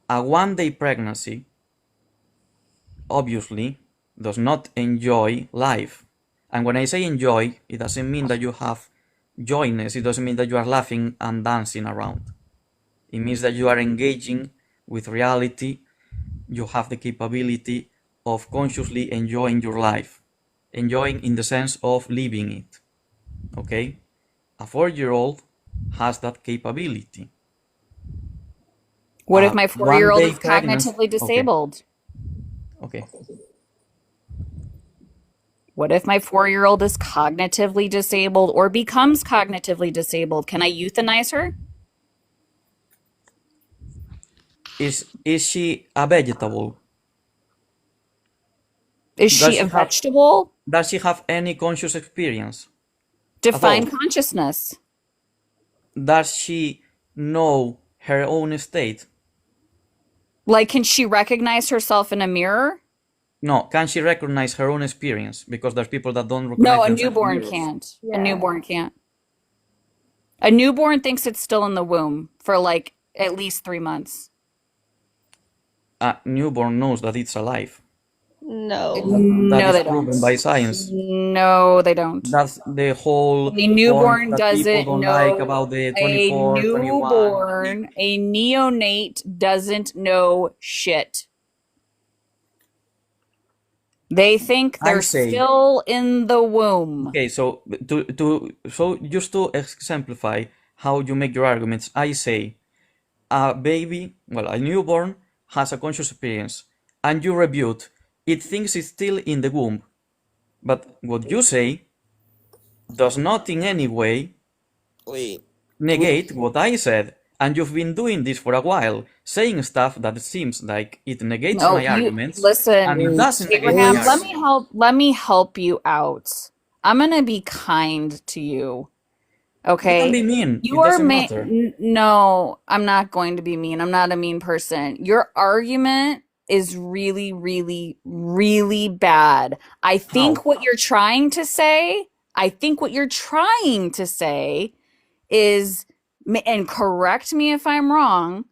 A 1-day pregnancy obviously does not enjoy life. And when I say enjoy, it doesn't mean that you have joyness. It doesn't mean that you are laughing and dancing around. It means that you are engaging with reality. You have the capability of consciously enjoying your life. Enjoying in the sense of living it. Okay? A 4-year-old has that capability. What if my 4-year-old is 1-day pregnancy- cognitively disabled? Okay. What if my 4-year-old is cognitively disabled or becomes cognitively disabled? Can I euthanize her? Is she a vegetable? Is she a vegetable? Does she have any conscious experience? Define At all? consciousness. Does she know her own state? Like, can she recognize herself in a mirror? No. Can she recognize her own experience? Because there's people that don't recognize No, a themselves in newborn mirrors. can't. A newborn can't. A newborn thinks it's still in the womb for like at least 3 months. A newborn knows that it's alive. No. That No, is they proven don't. by science. No, they don't. That's the whole A newborn point that people doesn't don't know. like about the 24, 21. newborn, a neonate doesn't know shit. They think I'm they're saying- still in the womb. Okay, so just to exemplify how you make your arguments, I say a baby, well, a newborn has a conscious experience, and you rebut it thinks it's still in the womb. But what you say does not in any way negate what I said. And you've been doing this for a while, saying stuff that seems like it negates No, my you- arguments. Listen, and it doesn't negate my Abraham, arguments. let me help you out. I'm gonna be kind to you. Okay. You can be mean. You It are doesn't matter. no, I'm not going to be mean. I'm not a mean person. Your argument is really, really, really bad. I think what you're trying to say, is, and correct me if I'm wrong,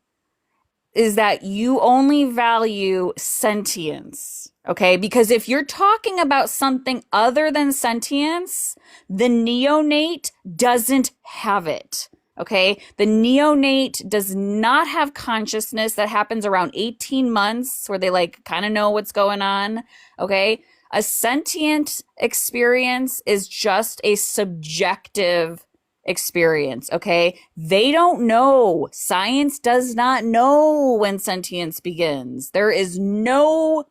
is that you only value sentience. Okay, because if you're talking about something other than sentience, the neonate doesn't have it. Okay, the neonate does not have consciousness. That happens around 18 months where they like kind of know what's going on. Okay, a sentient experience is just a subjective experience. Okay, they don't know. Science does not know when sentience begins. There is no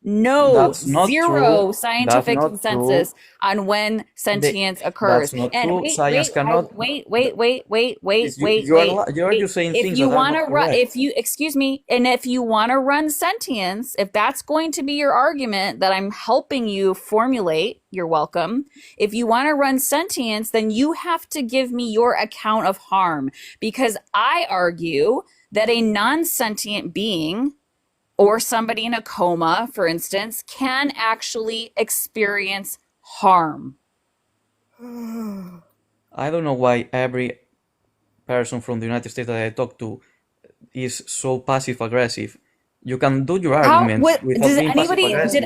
no That's not zero true. scientific That's not consensus true. on when The, sentience that's occurs. not And true. wait, Science cannot. You are using If things you that are want not to run, correct. if you, excuse me, and if you want to run sentience, if that's going to be your argument that I'm helping you formulate, you're welcome. If you want to run sentience, then you have to give me your account of harm, because I argue that a non-sentient being or somebody in a coma, for instance, can actually experience harm. I don't know why every person from the United States that I talk to is so passive aggressive. You can do your How arguments what without being passive aggressive.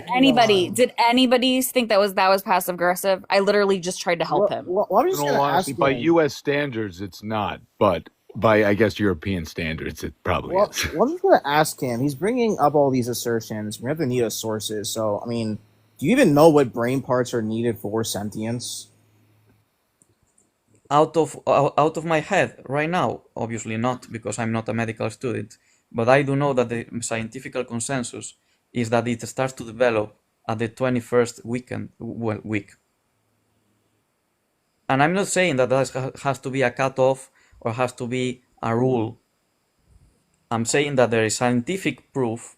did anybody think that was passive aggressive? I literally just tried to help him. Well, I'm just In gonna all ask honesty, by him. U.S. standards, it's not, but by I guess European standards, it probably Well, is. I'm just gonna ask him. He's bringing up all these assertions. We have to need a sources. So, I mean, do you even know what brain parts are needed for sentience? Out of my head right now, obviously not, because I'm not a medical student, but I do know that the scientific consensus is that it starts to develop at the 21st week. And I'm not saying that has to be a cutoff or has to be a rule. I'm saying that there is scientific proof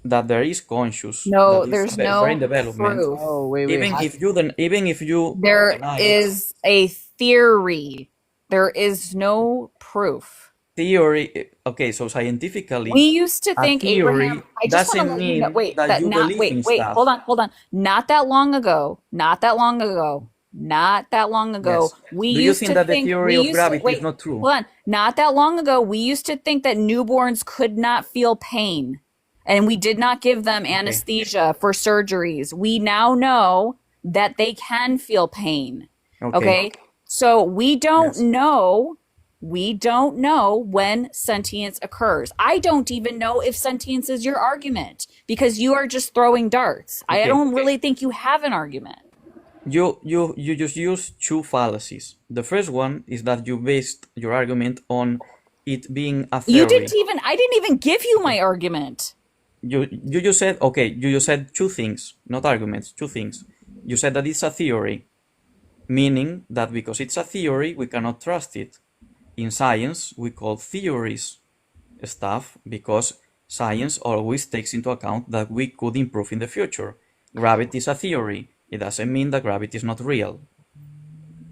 that there is conscious, No, that there's is no brain development. proof. Oh, wait. Even if you There deny it, is a theory. There is no proof. theory. Okay, so scientifically, We used to a think, theory Abraham, I just want to doesn't let you know, mean wait, that that you not, believe in wait, stuff. hold on. Not that long ago, Yes. we Do you used think to that the think, theory of gravity is not true? hold on, not that long ago, we used to think that newborns could not feel pain, and we did not give them anesthesia for surgeries. We now know that they can feel pain. Okay? So we don't know when sentience occurs. I don't even know if sentience is your argument, because you are just throwing darts. I don't really think you have an argument. You just use two fallacies. The first one is that you based your argument on it being a theory. I didn't even give you my argument. You just said, okay, you just said two things, not arguments, two things. You said that it's a theory, meaning that because it's a theory, we cannot trust it. In science, we call theories stuff because science always takes into account that we could improve in the future. Gravity is a theory. It doesn't mean that gravity is not real.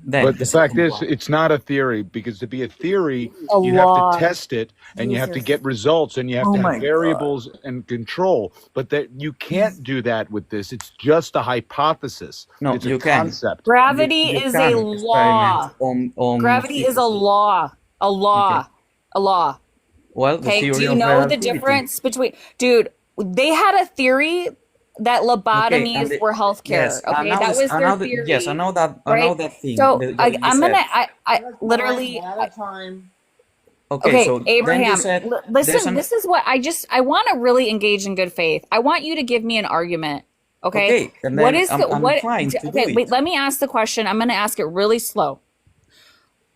Then But the fact is, it's not a theory, because to be a theory, A you law. have to test it, and you have to get results, and you have to have variables and control. But that you can't do that with this. It's just a hypothesis. No, it's you a can. concept. Gravity You is can a law. experiment on Gravity is a fetuses. law. A law. Okay. A law. Well, the Okay, theory do you of know the relativity. difference between, dude, they had a theory that lobotomies were healthcare. Yes, Okay, that was their theory. Yes, I know that. I right? know that thing. So that you I'm said. gonna, I literally, Okay, so then you Abraham, said listen, there's an- this is what I want to really engage in good faith. I want you to give me an argument. Okay. Okay, and What then is I'm trying to do okay, it. wait, let me ask the question. I'm going to ask it really slow.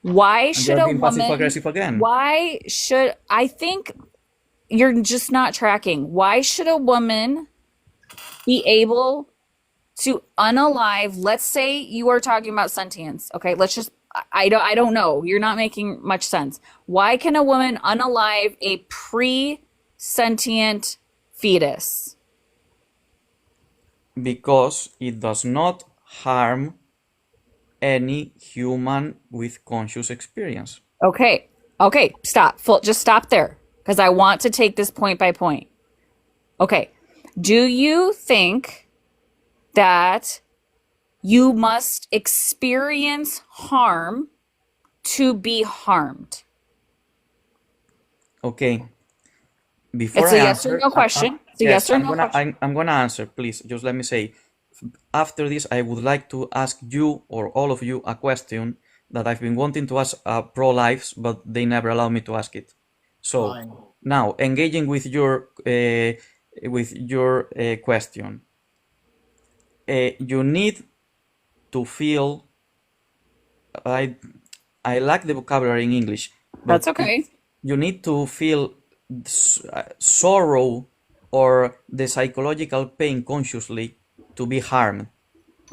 Why And should you're a being passive woman, aggressive again. why should, I think you're just not tracking. Why should a woman be able to unalive, let's say you are talking about sentience. Okay, let's just, I don't know. You're not making much sense. Why can a woman unalive a pre-sentient fetus? Because it does not harm any human with conscious experience. Okay. Okay. Stop. Just stop there. Because I want to take this point by point. Okay. Do you think that you must experience harm to be harmed? Okay. Before It's I a yes answer, or no question. It's a yes or no question. I'm gonna answer, please. Just let me say. After this, I would like to ask you or all of you a question that I've been wanting to ask pro-lives, but they never allow me to ask it. So now, engaging with your question, you need to feel. I lack the vocabulary in English. But That's okay. You need to feel sorrow or the psychological pain consciously to be harmed.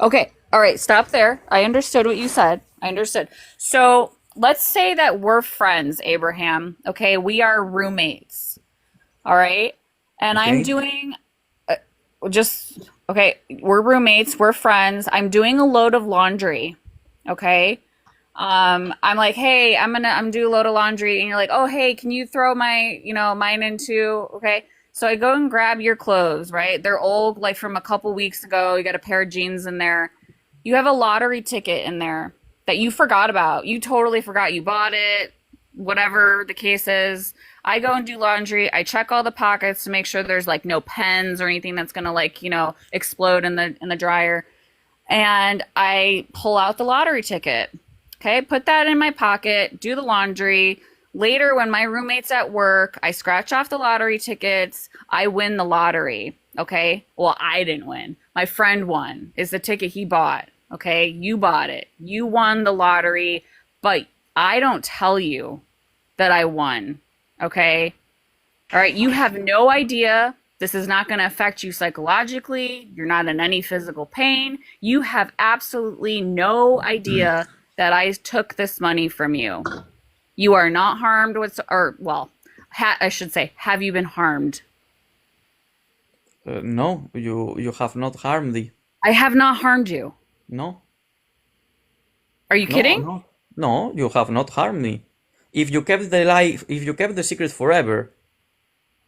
Okay, all right, stop there. I understood what you said. I understood. So let's say that we're friends, Abraham. Okay, we are roommates. All right, and I'm Okay. doing okay. We're roommates. We're friends. I'm doing a load of laundry. Okay. I'm like, hey, I'm do a load of laundry, and you're like, oh, hey, can you throw mine into? Okay. So I go and grab your clothes, right? They're old, like from a couple weeks ago. You got a pair of jeans in there. You have a lottery ticket in there that you forgot about. You totally forgot you bought it, whatever the case is. I go and do laundry. I check all the pockets to make sure there's like no pens or anything that's gonna explode in the dryer. And I pull out the lottery ticket. Okay, put that in my pocket, do the laundry. Later, when my roommate's at work, I scratch off the lottery tickets. I win the lottery. Okay, well, I didn't win. My friend won. It's the ticket he bought. Okay, you bought it. You won the lottery, but I don't tell you that I won. Okay, all right, you have no idea. This is not going to affect you psychologically. You're not in any physical pain. You have absolutely no idea that I took this money from you. You are not harmed I should say, have you been harmed? No, you have not harmed me. I have not harmed you. No. Are you kidding? No, you have not harmed me. If you kept the secret forever,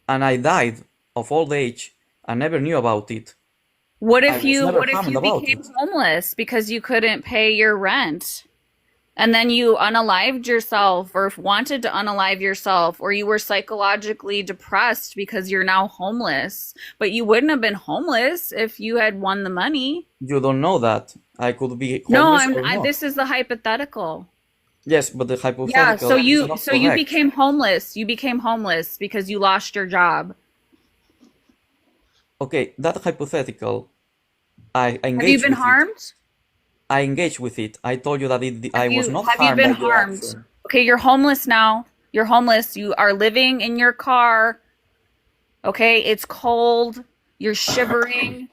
and I died of old age and never knew about it. What I if was you never harmed about became it. homeless because you couldn't pay your rent? And then you unalived yourself or wanted to unalive yourself, or you were psychologically depressed because you're now homeless. But you wouldn't have been homeless if you had won the money. You don't know that. I could be No, homeless or not. this is the hypothetical. Yes, but the hypothetical Yeah, so is you not so you correct. became homeless. You became homeless because you lost your job. Okay, that hypothetical, I engaged Have you been with it. harmed? I engaged with it. I told you that I was not Have you harmed been by your harmed? action. Okay, you're homeless now. You're homeless. You are living in your car. Okay, it's cold. You're shivering.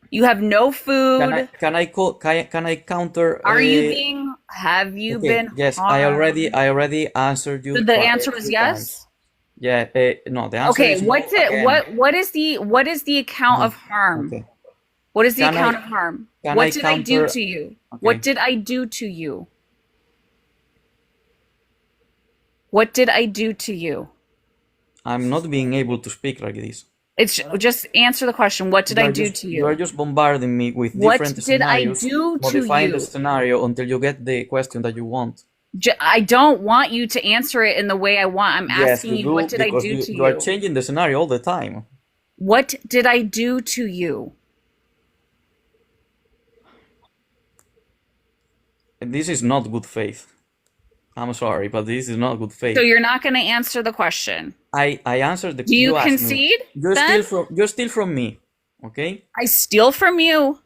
You have no food. Can I counter? Are you being? Have you okay, been? yes, harmed? I already answered you. So the answer was yes. Yeah. No, the answer Okay, is no what's it? again. What is the account of harm? Okay. What is the Can account I- of harm? can What I did I do counter- to you? Okay. What did I do to you? What did I do to you? I'm not being able to speak like this. It's just answer the question. What did I do to You are you? just bombarding me with What different did I scenarios, do to modifying the you? scenario until you get the question that you want. I don't want you to answer it in the way I want. I'm Yes, asking you, do, what did I because do to you are you? changing the scenario all the time. What did I do to you? This is not good faith. I'm sorry, but this is not good faith. So you're not going to answer the question. I answered the. Do you asked me. concede, You then? steal from me, okay? I steal from you.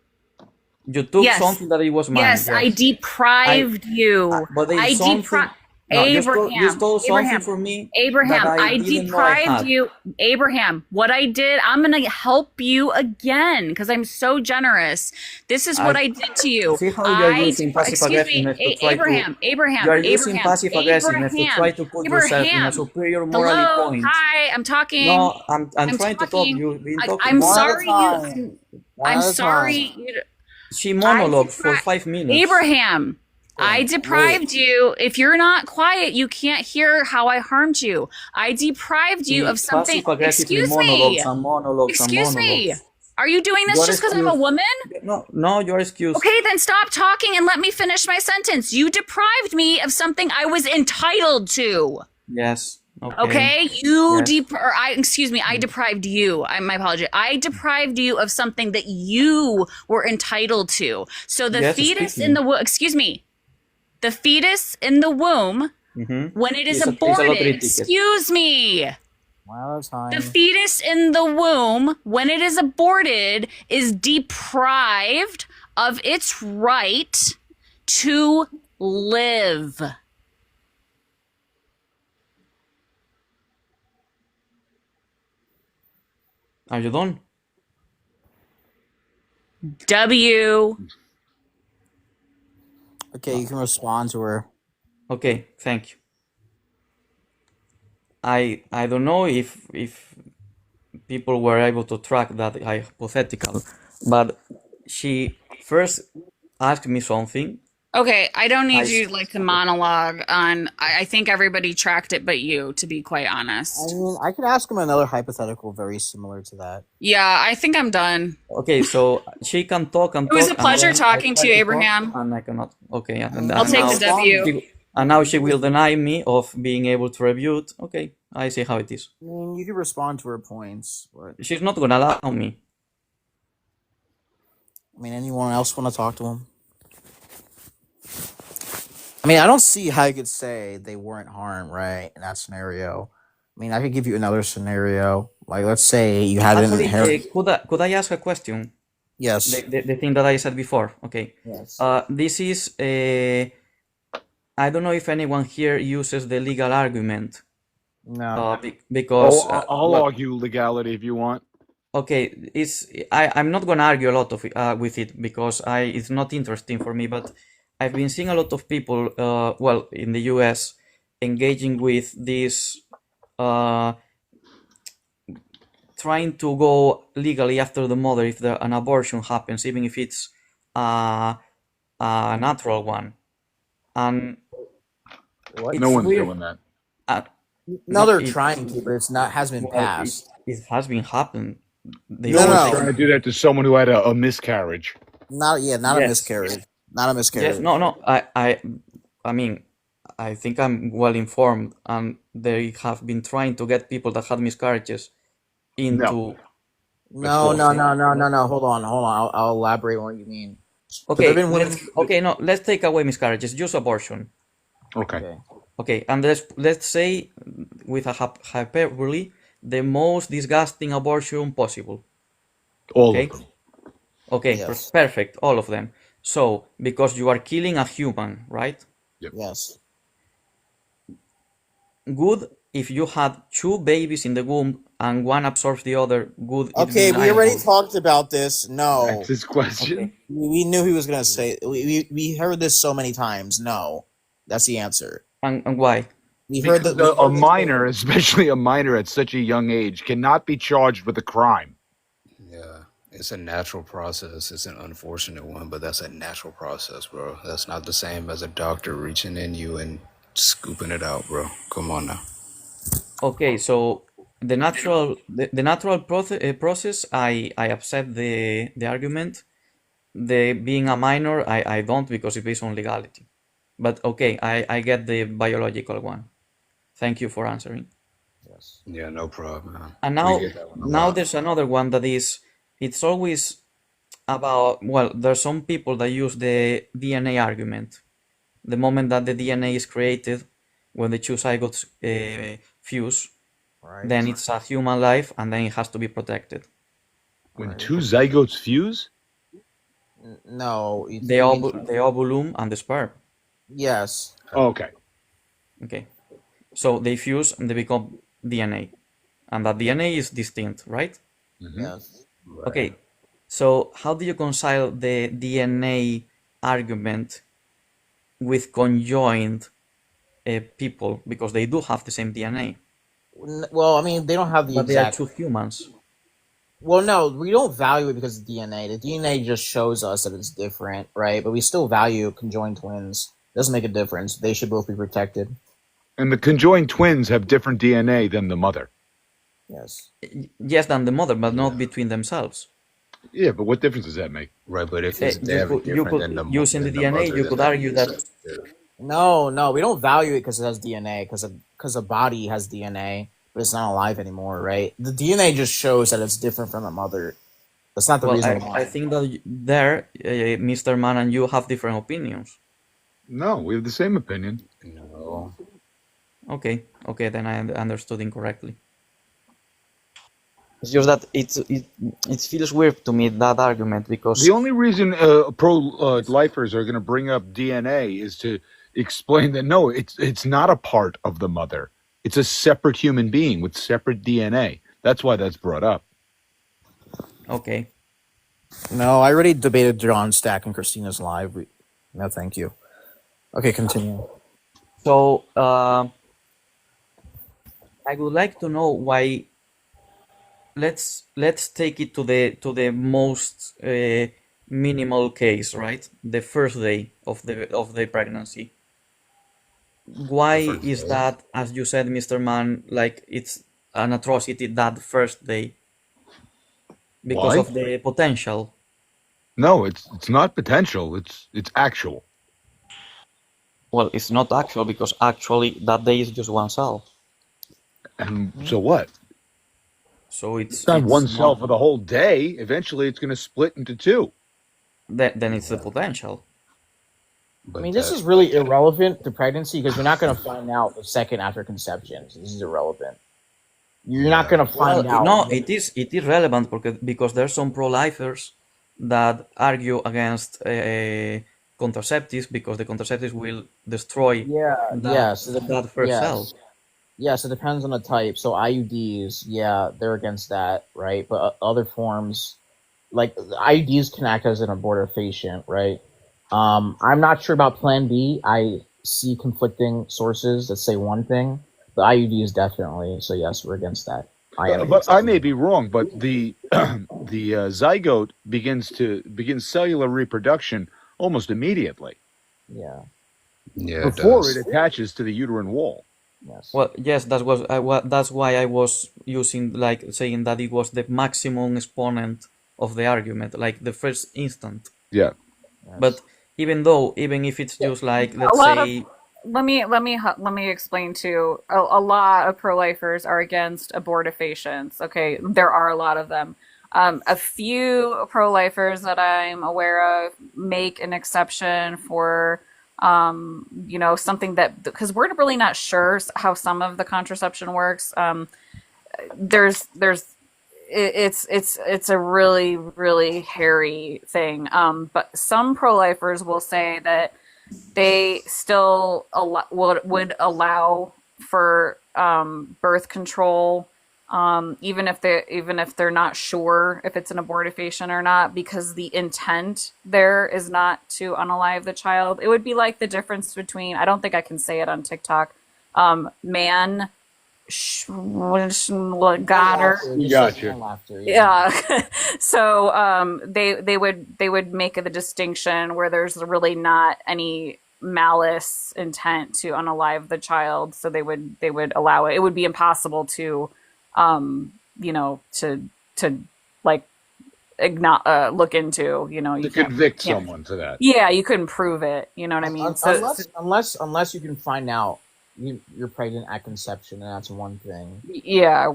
You took Yes. something that it was mine. Yes, I deprived you. But there I is something. deprived. No, Abraham, you stole something Abraham, from me. Abraham, that I didn't know I deprived had. you. Abraham, what I did, I'm going to help you again because I'm so generous. This is what I did to you. See how you are using passive excuse me, aggressiveness to try Abraham, to. Abraham, You are using Abraham, passive aggressiveness to try to put yourself in a Abraham. superior morally Hello, point. hi, I'm talking. No, I'm trying to talk. talking. You've been I, talking. I'm One at a sorry. time. I'm sorry. She monologued for 5 minutes. Abraham, I deprived you. If you're not quiet, you can't hear how I harmed you. I deprived you of something. Excuse me. Excuse me. Are you doing this just because I'm a woman? No, you're excused. Okay, then stop talking and let me finish my sentence. You deprived me of something I was entitled to. Yes. Okay, you Yes. I deprived you. My apology. I deprived you of something that you were entitled to. So the Yes, fetus speak in me. the womb, excuse me, the fetus in the womb, when it is It's a aborted, lottery ticket. excuse me. Wow, time. The fetus in the womb, when it is aborted, is deprived of its right to live. Are you done? W. Okay, you can respond to her. Okay, thank you. I don't know if people were able to track that hypothetical, but she first asked me something. Okay, I don't need I- you like to monologue on. I think everybody tracked it, but you, to be quite honest. I mean, I could ask him another hypothetical very similar to that. Yeah, I think I'm done. Okay, so she can talk and It was talk, a pleasure and then talking I to try you, talk, Abraham. and I cannot. Okay, and I'll take the W. And now she will deny me of being able to review it. Okay, I see how it is. I mean, you can respond to her points, but She's not gonna allow me. I mean, anyone else want to talk to him? I mean, I don't see how you could say they weren't harmed, right? In that scenario. I mean, I could give you another scenario. Like, let's say you had an Actually, inheritance. could I ask a question? Yes. The thing that I said before. Okay. Yes. This is I don't know if anyone here uses the legal argument. No. Because I'll well, argue legality if you want. okay, I'm not gonna argue a lot of with it because it's not interesting for me. But I've been seeing a lot of people, well, in the U.S. engaging with this, trying to go legally after the mother if an abortion happens, even if it's a natural one, and it's No one's weird. doing that. No, they're It- trying to, but it's not. Hasn't been well, passed. It has been happened. They No, always no. say- Trying to do that to someone who had a miscarriage. Not a Yes. miscarriage. Not a miscarriage. Yes, no. I mean, I think I'm well informed, and they have been trying to get people that had miscarriages into. No. Hold on. I'll elaborate on what you mean. Okay, There have been women. no. Let's take away miscarriages. Just abortion. Okay. Okay, and let's say with a hyperbole, the most disgusting abortion possible. All Okay. of them. Okay, Yes. perfect, all of them. So, because you are killing a human, right? Yes. Good if you had two babies in the womb and one absorbs the other. Good. it Okay, being we already nine. talked about this. No. That's his question. We knew he was gonna say. We heard this so many times. No, that's the answer. And why? We heard that Because a minor, especially a minor at such a young age, cannot be charged with a crime. Yeah, it's a natural process. It's an unfortunate one, but that's a natural process, bro. That's not the same as a doctor reaching in you and scooping it out, bro. Come on now. Okay, so the natural process, I accept the argument. The being a minor, I don't, because it's based on legality. But okay, I get the biological one. Thank you for answering. Yeah, no problem, man. And We now, get that one a now lot. there's another one that is, it's always about, well, there's some people that use the DNA argument. The moment that the DNA is created, when the two zygotes fuse, then it's a human life, and then it has to be protected. When two zygotes fuse? no. The ovulum and the sperm. Yes. Okay. Okay. So they fuse and they become DNA. And that DNA is distinct, right? Yes. Okay. So how do you reconcile the DNA argument with conjoined people? Because they do have the same DNA. Well, I mean, they don't have the But they are exact. two humans. Well, no, we don't value it because of DNA. The DNA just shows us that it's different, right? But we still value conjoined twins. Doesn't make a difference. They should both be protected. And the conjoined twins have different DNA than the mother. Yes. Yes, than the mother, but not between themselves. Yeah, but what difference does that make? Right, but if Eh, it's they have it you different could than the using the than DNA, mother, you then could that argue makes that. sense. No, we don't value it because it has DNA, because a body has DNA, but it's not alive anymore, right? The DNA just shows that it's different from the mother. That's not the Well, reason why. I think that there, Mr. Mann and you have different opinions. No, we have the same opinion. No. Okay, then I understood incorrectly. It's just that it feels weird to me, that argument, because The only reason pro-lifers are going to bring up DNA is to explain that no, it's not a part of the mother. It's a separate human being with separate DNA. That's why that's brought up. Okay. No, I already debated John Stack and Christina's live. No, thank you. Okay, continue. So I would like to know why. Let's take it to the most minimal case, right? The first day of the pregnancy. Why is that, as you said, Mr. Mann, like it's an atrocity that first day because Why? of the potential? No, it's not potential. It's actual. Well, it's not actual because actually that day is just one cell. And so what? So It's not one cell for the whole day. Eventually, it's going to split into two. Then it's the potential. I mean, this is really irrelevant to pregnancy because you're not going to find out the second after conception. So this is irrelevant. You're not going to find out. No, it is relevant because there's some pro-lifers that argue against contraceptives because the contraceptives will destroy that first cell. Yes, it depends on the type. So IUDs, yeah, they're against that, right? But other forms, like IUDs can act as an abortifacient, right? I'm not sure about Plan B. I see conflicting sources that say one thing, but IUDs definitely. So yes, we're against that. But I may be wrong, but the zygote begins cellular reproduction almost immediately. Yeah. Yeah. Before it attaches to the uterine wall. Yes. Well, yes, that's why I was using saying that it was the maximum exponent of the argument, like the first instant. Yeah. But even if it's just like, let's say, let me explain too. A lot of pro-lifers are against abortifacients. Okay, there are a lot of them. A few pro-lifers that I'm aware of make an exception for something that, because we're really not sure how some of the contraception works. It's a really, really hairy thing. But some pro-lifers will say that they still would allow for birth control, even if they're not sure if it's an abortifacient or not, because the intent there is not to unalive the child. It would be like the difference between, I don't think I can say it on TikTok, man Goddard. Gotcha. Yeah. So they would make the distinction where there's really not any malice intent to unalive the child, so they would allow it. It would be impossible to to like look into, to convict someone for that. Yeah, you couldn't prove it. You know what I mean? Unless you can find out you're pregnant at conception, and that's one thing. Yeah.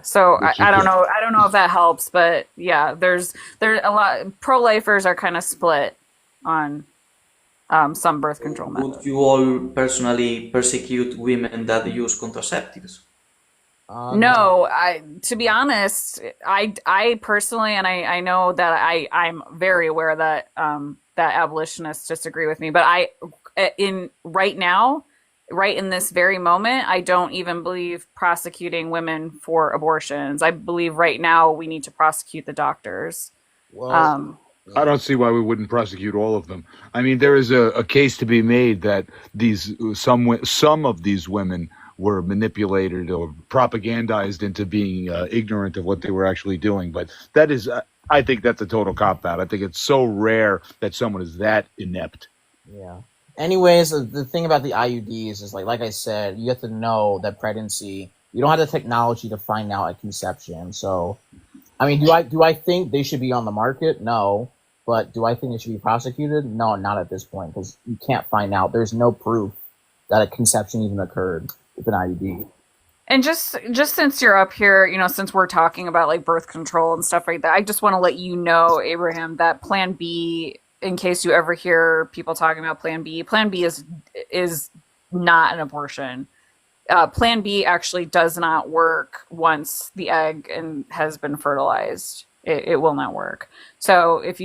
So I don't know. I don't know if that helps, but yeah, there's a lot. Pro-lifers are kind of split on some birth control methods. Would you all personally persecute women that use contraceptives? No, to be honest, I personally, and I know that I'm very aware that that abolitionists disagree with me, but right in this very moment, I don't even believe prosecuting women for abortions. I believe right now we need to prosecute the doctors. Well, I don't see why we wouldn't prosecute all of them. I mean, there is a case to be made that some of these women were manipulated or propagandized into being ignorant of what they were actually doing. But that is, I think that's a total cop-out. I think it's so rare that someone is that inept. Yeah. Anyways, the thing about the IUDs is like I said, you have to know that pregnancy, you don't have the technology to find out at conception. So, I mean, do I think they should be on the market? No. But do I think they should be prosecuted? No, not at this point, because you can't find out. There's no proof that a conception even occurred with an IUD. And just since you're up here, since we're talking about like birth control and stuff like that, I just want to let you know, Abraham, that Plan B, in case you ever hear people talking about Plan B is not an abortion. Plan B actually does not work once the egg has been fertilized. It will not work. So it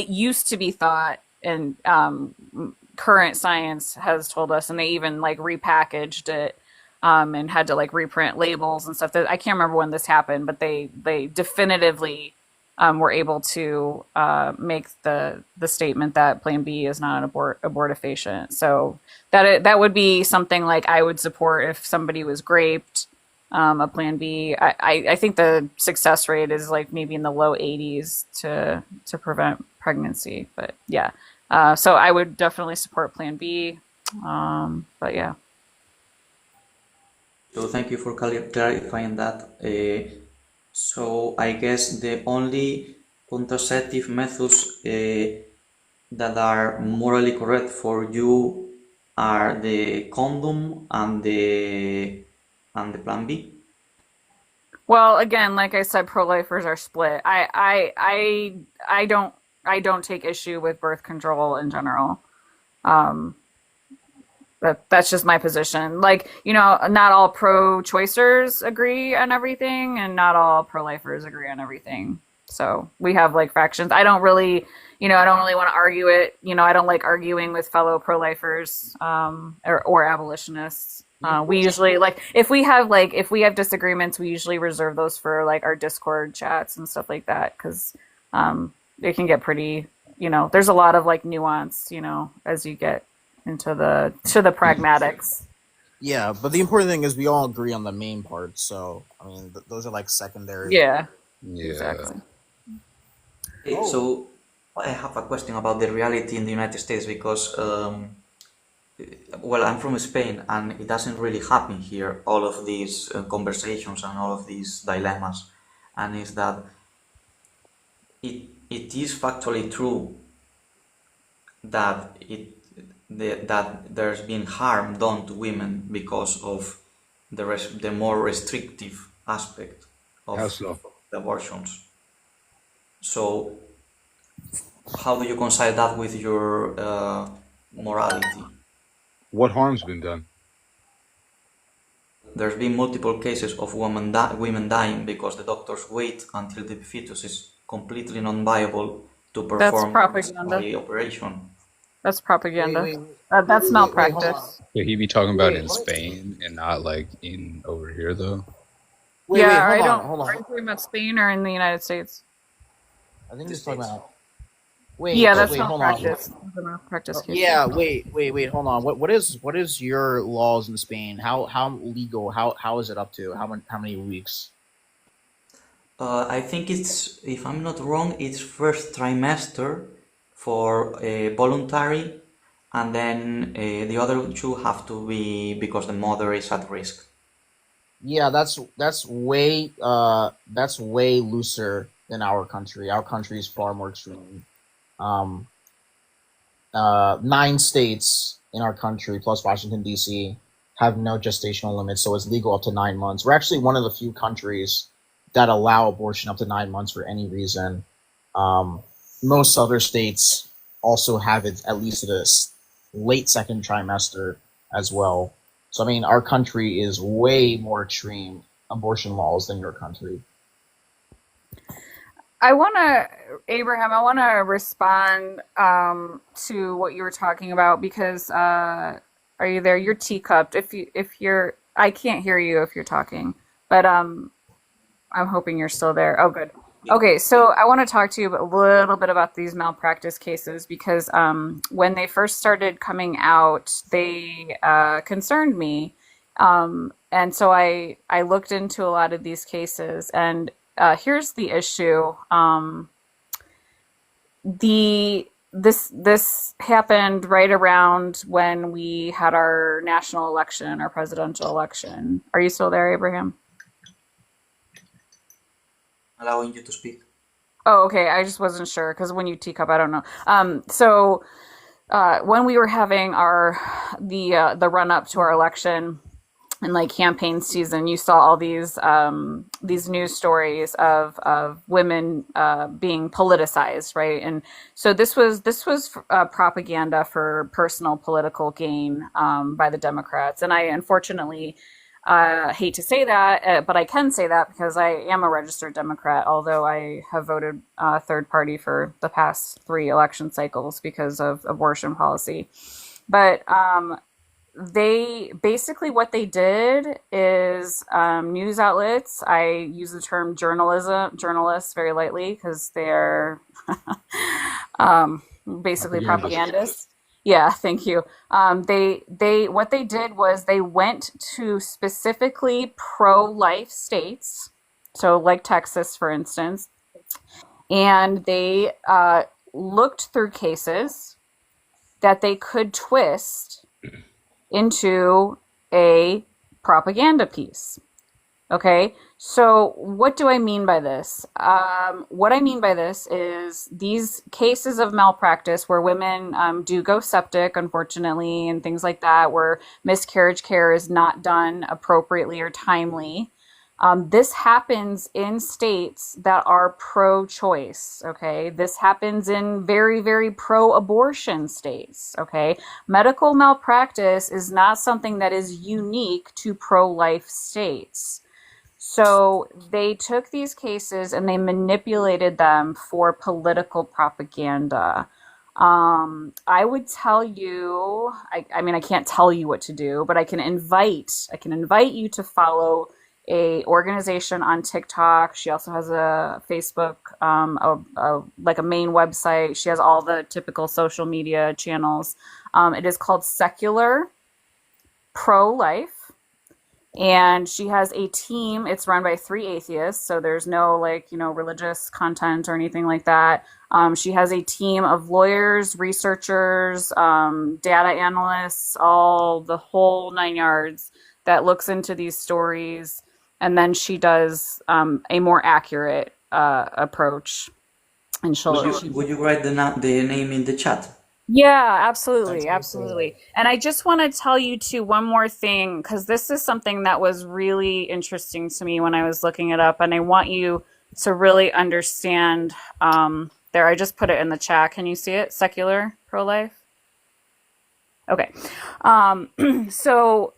used to be thought, and current science has told us, and they even like repackaged it and had to like reprint labels and stuff. That I can't remember when this happened, but they definitively were able to make the statement that Plan B is not an abortifacient. So that would be something like I would support if somebody was raped. A Plan B. I think the success rate is like maybe in the low 80s to prevent pregnancy. But yeah, so I would definitely support Plan B. But yeah. So thank you for clarifying that. So I guess the only contraceptive methods that are morally correct for you are the condom and the Plan B. Well, again, like I said, pro-lifers are split. I don't take issue with birth control in general. That's just my position. Like, not all pro-choicers agree on everything, and not all pro-lifers agree on everything. So we have like factions. I don't really want to argue it. I don't like arguing with fellow pro-lifers or abolitionists. We usually if we have disagreements, we usually reserve those for like our Discord chats and stuff like that, because it can get pretty. There's a lot of like nuance. As you get into the pragmatics. Yeah, but the important thing is we all agree on the main parts. So I mean, those are like secondary. Yeah. Exactly. So I have a question about the reality in the United States, because well, I'm from Spain, and it doesn't really happen here, all of these conversations and all of these dilemmas. And is that it is factually true that that there's been harm done to women because of the more restrictive aspect of the abortions. So how do you reconcile that with your morality? What harm's been done? There's been multiple cases of women dying because the doctors wait until the fetus is completely non-viable to perform the operation. That's propaganda. That's malpractice. Could he be talking about in Spain and not like in over here though? Hold on. Are you talking about Spain or in the United States? I think he's talking about. That's hold malpractice. on. The malpractice case. Yeah, wait, hold on. What is your laws in Spain? How legal? How is it up to? How many weeks? I think it's, if I'm not wrong, it's first trimester for voluntary, and then the other two have to be because the mother is at risk. Yeah, that's way looser than our country. Our country is far more extreme. 9 states in our country plus Washington D.C. have no gestational limits, so it's legal up to 9 months. We're actually one of the few countries that allow abortion up to 9 months for any reason. Most other states also have it at least at a late second trimester as well. So I mean, our country is way more extreme abortion laws than your country. Abraham, I want to respond to what you were talking about, because are you there? You're teacupped. If you're, I can't hear you if you're talking, but I'm hoping you're still there. Oh, good. Okay, so I want to talk to you a little bit about these malpractice cases, because when they first started coming out, they concerned me, and so I looked into a lot of these cases, and here's the issue. This happened right around when we had our national election, our presidential election. Are you still there, Abraham? Allowing you to speak. Oh, okay. I just wasn't sure, because when you teacup, I don't know. So when we were having the run up to our election and like campaign season, you saw all these news stories of women being politicized, right? And so this was propaganda for personal political gain by the Democrats. And I unfortunately hate to say that, but I can say that because I am a registered Democrat, although I have voted third party for the past 3 election cycles because of abortion policy. But they basically what they did is news outlets. I use the term journalists very lightly because they're basically propagandists. Yeah, thank you. They what they did was they went to specifically pro-life states, so like Texas, for instance, and they looked through cases that they could twist into a propaganda piece. Okay, so what do I mean by this? What I mean by this is these cases of malpractice where women do go septic, unfortunately, and things like that, where miscarriage care is not done appropriately or timely. This happens in states that are pro-choice, okay? This happens in very, very pro-abortion states, okay? Medical malpractice is not something that is unique to pro-life states. So they took these cases and they manipulated them for political propaganda. I would tell you, I mean, I can't tell you what to do, but I can invite you to follow a organization on TikTok. She also has a Facebook, like a main website. She has all the typical social media channels. It is called Secular Pro-Life. And she has a team. It's run by 3 atheists, so there's no religious content or anything like that. She has a team of lawyers, researchers, data analysts, all the whole 9 yards that looks into these stories, and then she does a more accurate approach. And Would you write the name in the chat? Yeah, absolutely, absolutely. And I just want to tell you too one more thing, because this is something that was really interesting to me when I was looking it up, and I want you to really understand. There, I just put it in the chat. Can you see it? Secular pro-life. Okay. So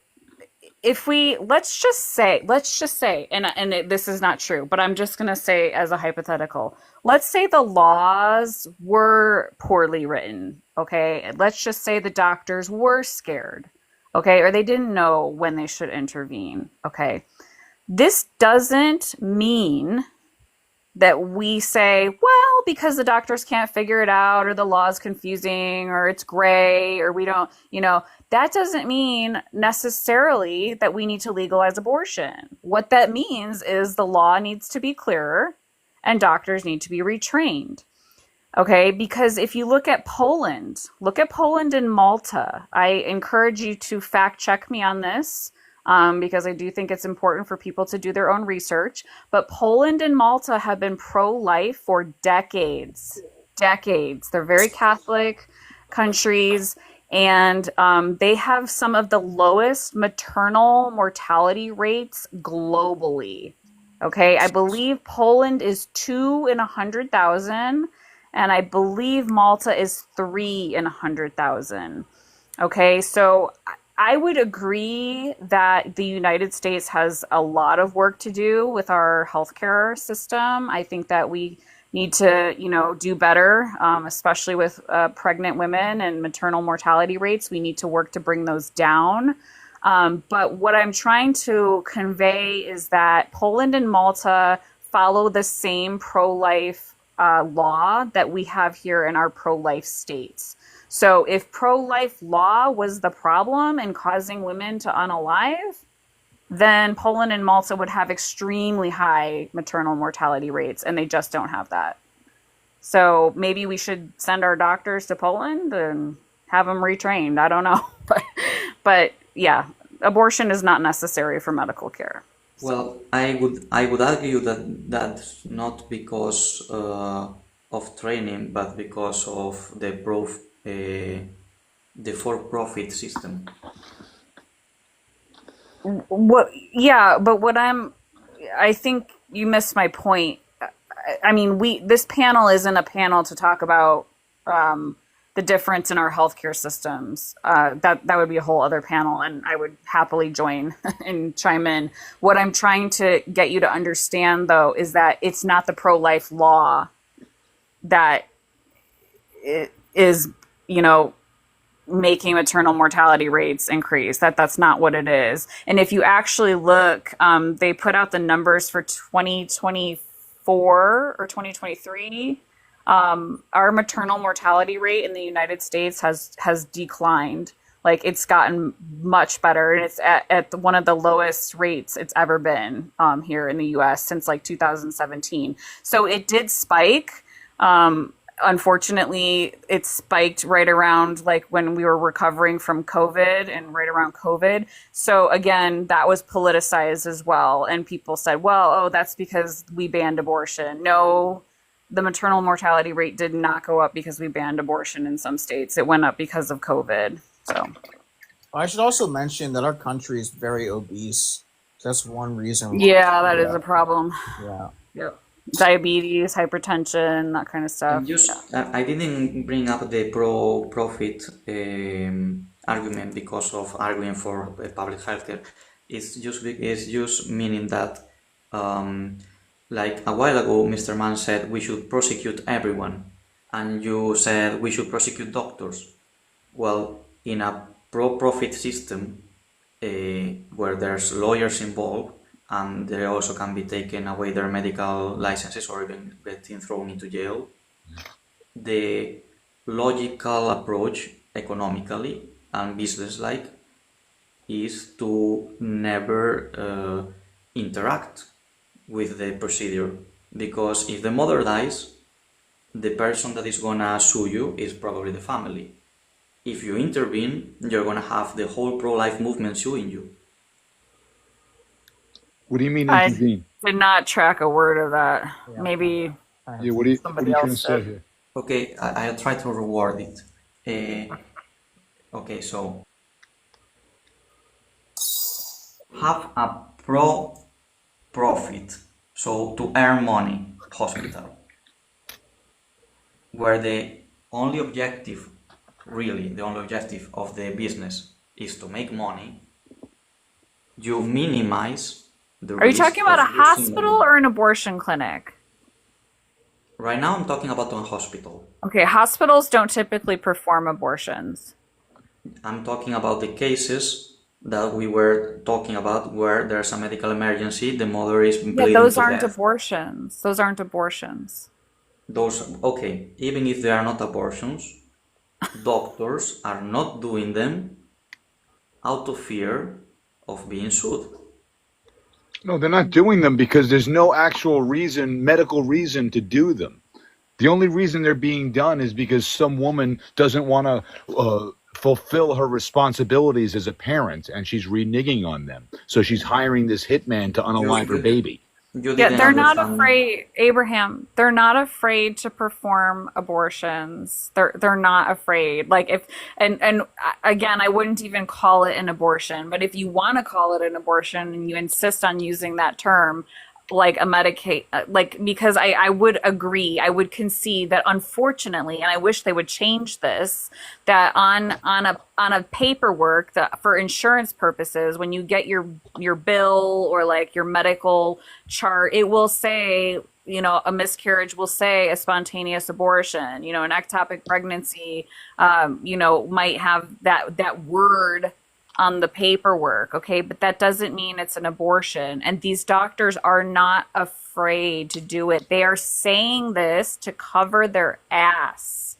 if let's just say, and this is not true, but I'm just going to say as a hypothetical, let's say the laws were poorly written, okay? Let's just say the doctors were scared, okay? Or they didn't know when they should intervene, okay? This doesn't mean that we say, well, because the doctors can't figure it out, or the law's confusing, or it's gray, or we don't, that doesn't mean necessarily that we need to legalize abortion. What that means is the law needs to be clearer and doctors need to be retrained. Okay, because if you look at Poland and Malta. I encourage you to fact check me on this. Because I do think it's important for people to do their own research. But Poland and Malta have been pro-life for decades. They're very Catholic countries, and they have some of the lowest maternal mortality rates globally. Okay, I believe Poland is 2 in 100,000, and I believe Malta is 3 in 100,000. Okay, so I would agree that the United States has a lot of work to do with our healthcare system. I think that we need to, do better, especially with pregnant women and maternal mortality rates. We need to work to bring those down. But what I'm trying to convey is that Poland and Malta follow the same pro-life law that we have here in our pro-life states. So if pro-life law was the problem in causing women to unalive, then Poland and Malta would have extremely high maternal mortality rates, and they just don't have that. So maybe we should send our doctors to Poland and have them retrained. I don't know. But yeah, abortion is not necessary for medical care. Well, I would argue that that's not because of training, but because of the for-profit system. I think you missed my point. I mean, this panel isn't a panel to talk about the difference in our healthcare systems. That would be a whole other panel, and I would happily join and chime in. What I'm trying to get you to understand, though, is that it's not the pro-life law that is, making maternal mortality rates increase. That's not what it is. And if you actually look, they put out the numbers for 2024 or 2023. Our maternal mortality rate in the United States has declined. Like it's gotten much better, and it's at one of the lowest rates it's ever been here in the U.S. since like 2017. So it did spike. Unfortunately, it spiked right around like when we were recovering from COVID and right around COVID. So again, that was politicized as well. And people said, well, oh, that's because we banned abortion. No, the maternal mortality rate did not go up because we banned abortion in some states. It went up because of COVID. So I should also mention that our country is very obese. That's one reason. yeah, that is a problem. Yeah. Yep. Diabetes, hypertension, that kind of stuff. Just, I didn't bring up the pro-profit argument because of arguing for public healthcare. It's just meaning that, like a while ago, Mr. Mann said we should prosecute everyone, and you said we should prosecute doctors. Well, in a pro-profit system where there's lawyers involved, and they also can be taken away their medical licenses or even getting thrown into jail, the logical approach economically and business-like is to never interact with the procedure, because if the mother dies, the person that is gonna sue you is probably the family. If you intervene, you're gonna have the whole pro-life movement suing you. What do you mean I intervene? did not track a word of that. Maybe Yeah, what are you somebody trying to else say did. here? Okay, I'll try to reward it. Okay, so have a pro-profit, so to earn money hospital, where the only objective, really the only objective of the business is to make money. You minimize the Are you risk talking about a of losing hospital money. or an abortion clinic? Right now I'm talking about a hospital. Okay, hospitals don't typically perform abortions. I'm talking about the cases that we were talking about where there's a medical emergency, the mother is Yeah, bleeding those to aren't death. abortions. Those aren't abortions. Those, okay, even if they are not abortions, doctors are not doing them out of fear of being sued. No, they're not doing them because there's no actual reason, medical reason to do them. The only reason they're being done is because some woman doesn't want to fulfill her responsibilities as a parent, and she's reneging on them. So she's hiring this hitman to unalive her baby. Yeah, they're not afraid, Abraham. They're not afraid to perform abortions. They're not afraid. Like if and again, I wouldn't even call it an abortion. But if you want to call it an abortion and you insist on using that term, like a medicate, like because I would agree, I would concede that unfortunately, and I wish they would change this, that on a paperwork that for insurance purposes, when you get your bill or like your medical chart, it will say, you know, a miscarriage will say a spontaneous abortion, you know, an ectopic pregnancy, you know, might have that word on the paperwork, okay? But that doesn't mean it's an abortion. And these doctors are not afraid to do it. They are saying this to cover their ass,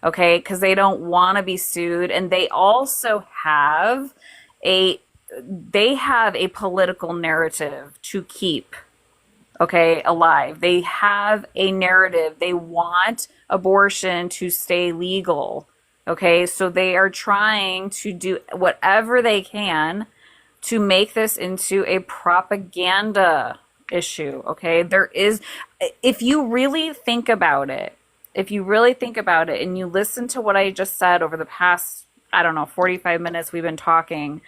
okay? Because they don't want to be sued. And they also have a political narrative to keep, okay, alive. They have a narrative. They want abortion to stay legal. Okay, so they are trying to do whatever they can to make this into a propaganda issue. Okay, if you really think about it, and you listen to what I just said over the past, I don't know, 45 minutes we've been talking,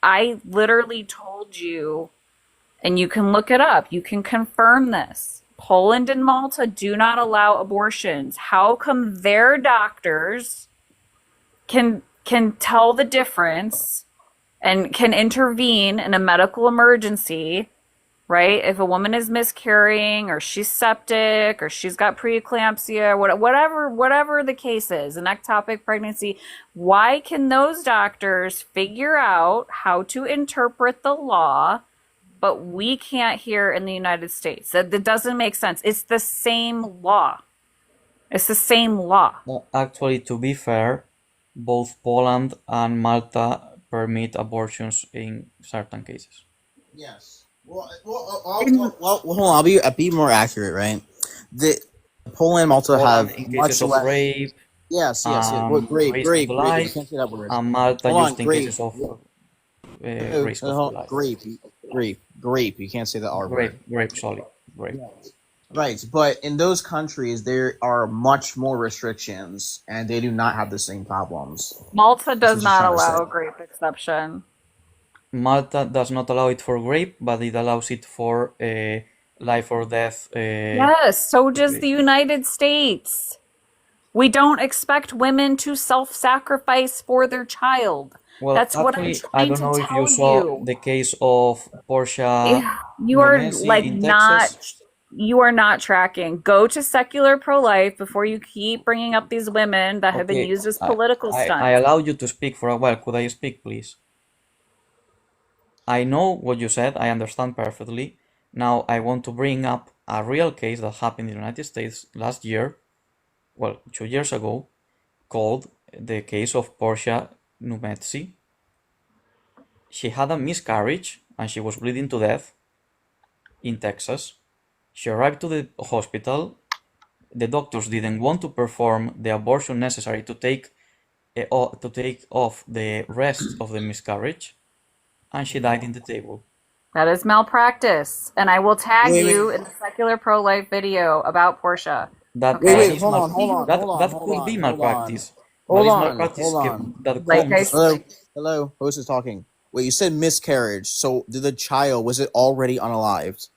I literally told you, and you can look it up, you can confirm this. Poland and Malta do not allow abortions. How come their doctors can tell the difference and can intervene in a medical emergency right? If a woman is miscarrying or she's septic or she's got preeclampsia, whatever the case is, an ectopic pregnancy, why can those doctors figure out how to interpret the law, but we can't here in the United States? That doesn't make sense. It's the same law. It's the same law. Well, actually, to be fair, both Poland and Malta permit abortions in certain cases. Yes. Well, hold on. I'll be more accurate, right? The Poland and Malta Poland have in much cases of less. rape, Yes. Well, grape. race of You life, can't say that word. and Malta Hold on, just in grape. cases of risk of Hold on, life. grape. You can't say the R word. Grape, sorry, grape. Right, but in those countries, there are much more restrictions, and they do not have the same problems. Malta does That's what not you're trying to allow say. grape exception. Malta does not allow it for grape, but it allows it for life or death. Yes, so does the United States. We don't expect women to self-sacrifice for their child. Well, That's what I'm actually, I trying don't to know if tell you saw you. the case of Portia You are Numesi like in not, Texas. you are not tracking. Go to Secular Pro-Life before you keep bringing up these women that have been Okay, used as political I stunts. allow you to speak for a while. Could I speak, please? I know what you said. I understand perfectly. Now, I want to bring up a real case that happened in the United States last year, well, 2 years ago, called the case of Portia Numesi. She had a miscarriage and she was bleeding to death in Texas. She arrived to the hospital. The doctors didn't want to perform the abortion necessary to take off the rest of the miscarriage, and she died in the table. That is malpractice. And I will tag Wait, you wait. in the Secular Pro-Life video about Portia. That Okay? Wait, is hold on, that could be malpractice. Hold That is on, malpractice hold on. that Like I comes. Hello, host is talking. Wait, you said miscarriage. So did the child, was it already unalived?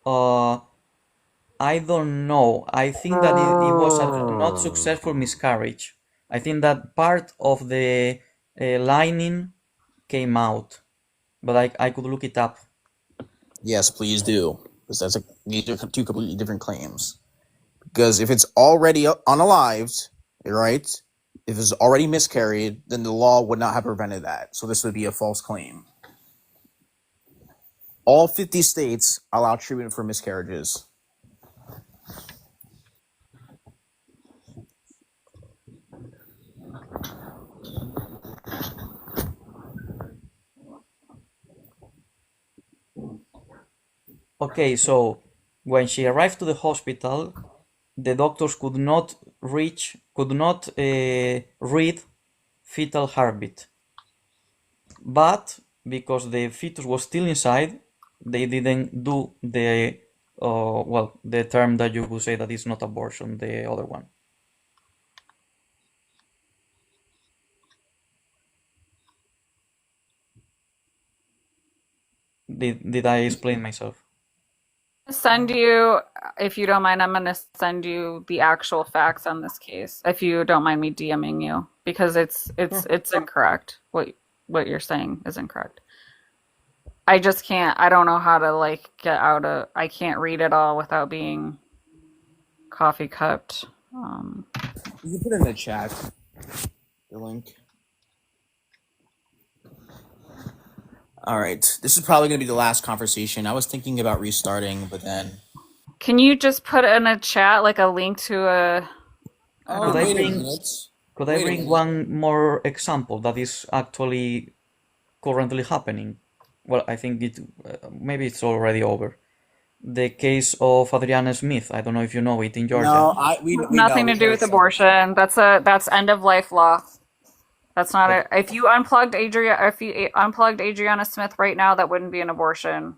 I don't know. I think that it was a not successful miscarriage. I think that part of the lining came out, but I could look it up. Yes, please do. Because these are two completely different claims. Because if it's already unalived, right? If it's already miscarried, then the law would not have prevented that. So this would be a false claim. All 50 states allow treatment for miscarriages. Okay, so when she arrived to the hospital, the doctors could not read fetal heartbeat. But because the fetus was still inside, they didn't do the the term that you would say that is not abortion, the other one. Did I explain myself? Send you, if you don't mind, I'm going to send you the actual facts on this case. If you don't mind me DMing you, because it's incorrect. What you're saying is incorrect. I just can't. I don't know how to like get out of. I can't read it all without being coffee cupped. You can put it in the chat. The link. All right. This is probably going to be the last conversation. I was thinking about restarting, but then. Can you just put in a chat like a link to a? Oh, wait a minute. Could I bring one more example that is actually currently happening? Well, I think maybe it's already over. The case of Adriana Smith. I don't know if you know it in Georgia. No, we nothing to do with abortion. That's end of life law. That's not it. If you unplugged Adriana Smith right now, that wouldn't be an abortion.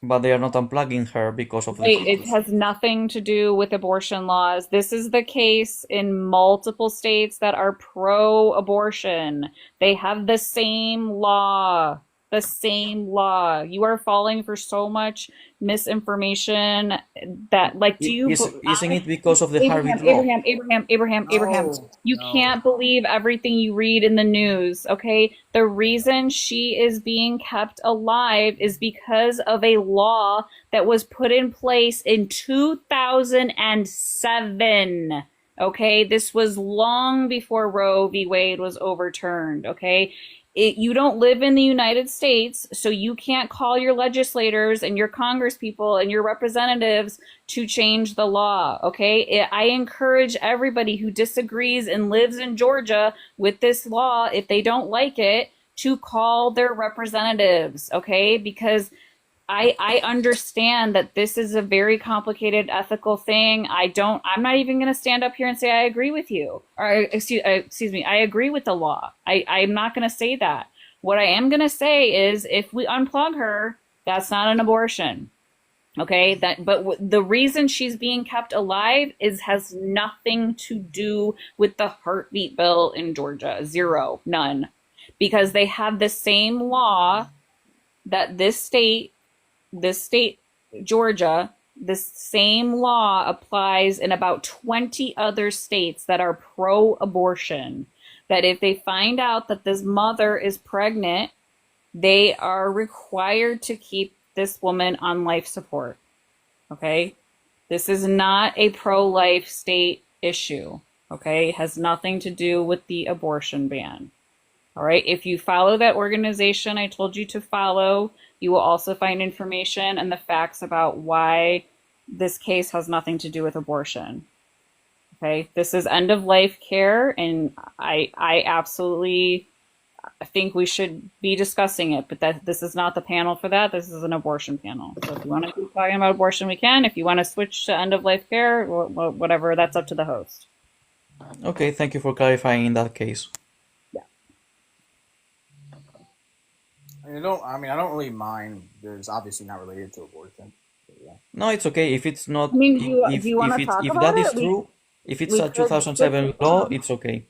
But they are not unplugging her because of the Wait, it fetus. has nothing to do with abortion laws. This is the case in multiple states that are pro-abortion. They have the same law. the same law. You are falling for so much misinformation that, like, do you? Isn't it because of the Harvard law? Abraham. You can't believe everything you read in the news, okay? The reason she is being kept alive is because of a law that was put in place in 2007. Okay, this was long before Roe v. Wade was overturned. Okay, you don't live in the United States, so you can't call your legislators and your congresspeople and your representatives to change the law. Okay, I encourage everybody who disagrees and lives in Georgia with this law, if they don't like it, to call their representatives. Okay, because I understand that this is a very complicated ethical thing. I'm not even going to stand up here and say I agree with you. Or excuse me, I agree with the law. I'm not going to say that. What I am going to say is if we unplug her, that's not an abortion. Okay, but the reason she's being kept alive has nothing to do with the heartbeat bill in Georgia. Zero, none. Because they have the same law that this state, Georgia, this same law applies in about 20 other states that are pro-abortion. That if they find out that this mother is pregnant, they are required to keep this woman on life support. Okay? This is not a pro-life state issue. Okay? It has nothing to do with the abortion ban. All right? If you follow that organization I told you to follow, you will also find information and the facts about why this case has nothing to do with abortion. Okay, this is end of life care, and I absolutely think we should be discussing it. But this is not the panel for that. This is an abortion panel. So if you want to keep talking about abortion, we can. If you want to switch to end of life care, whatever, that's up to the host. Okay, thank you for clarifying in that case. I don't really mind. It's obviously not related to abortion. Yeah. No, it's okay if it's not. I mean, do you want to talk if about that is it? true, if it's we a could 2007 law, it's okay.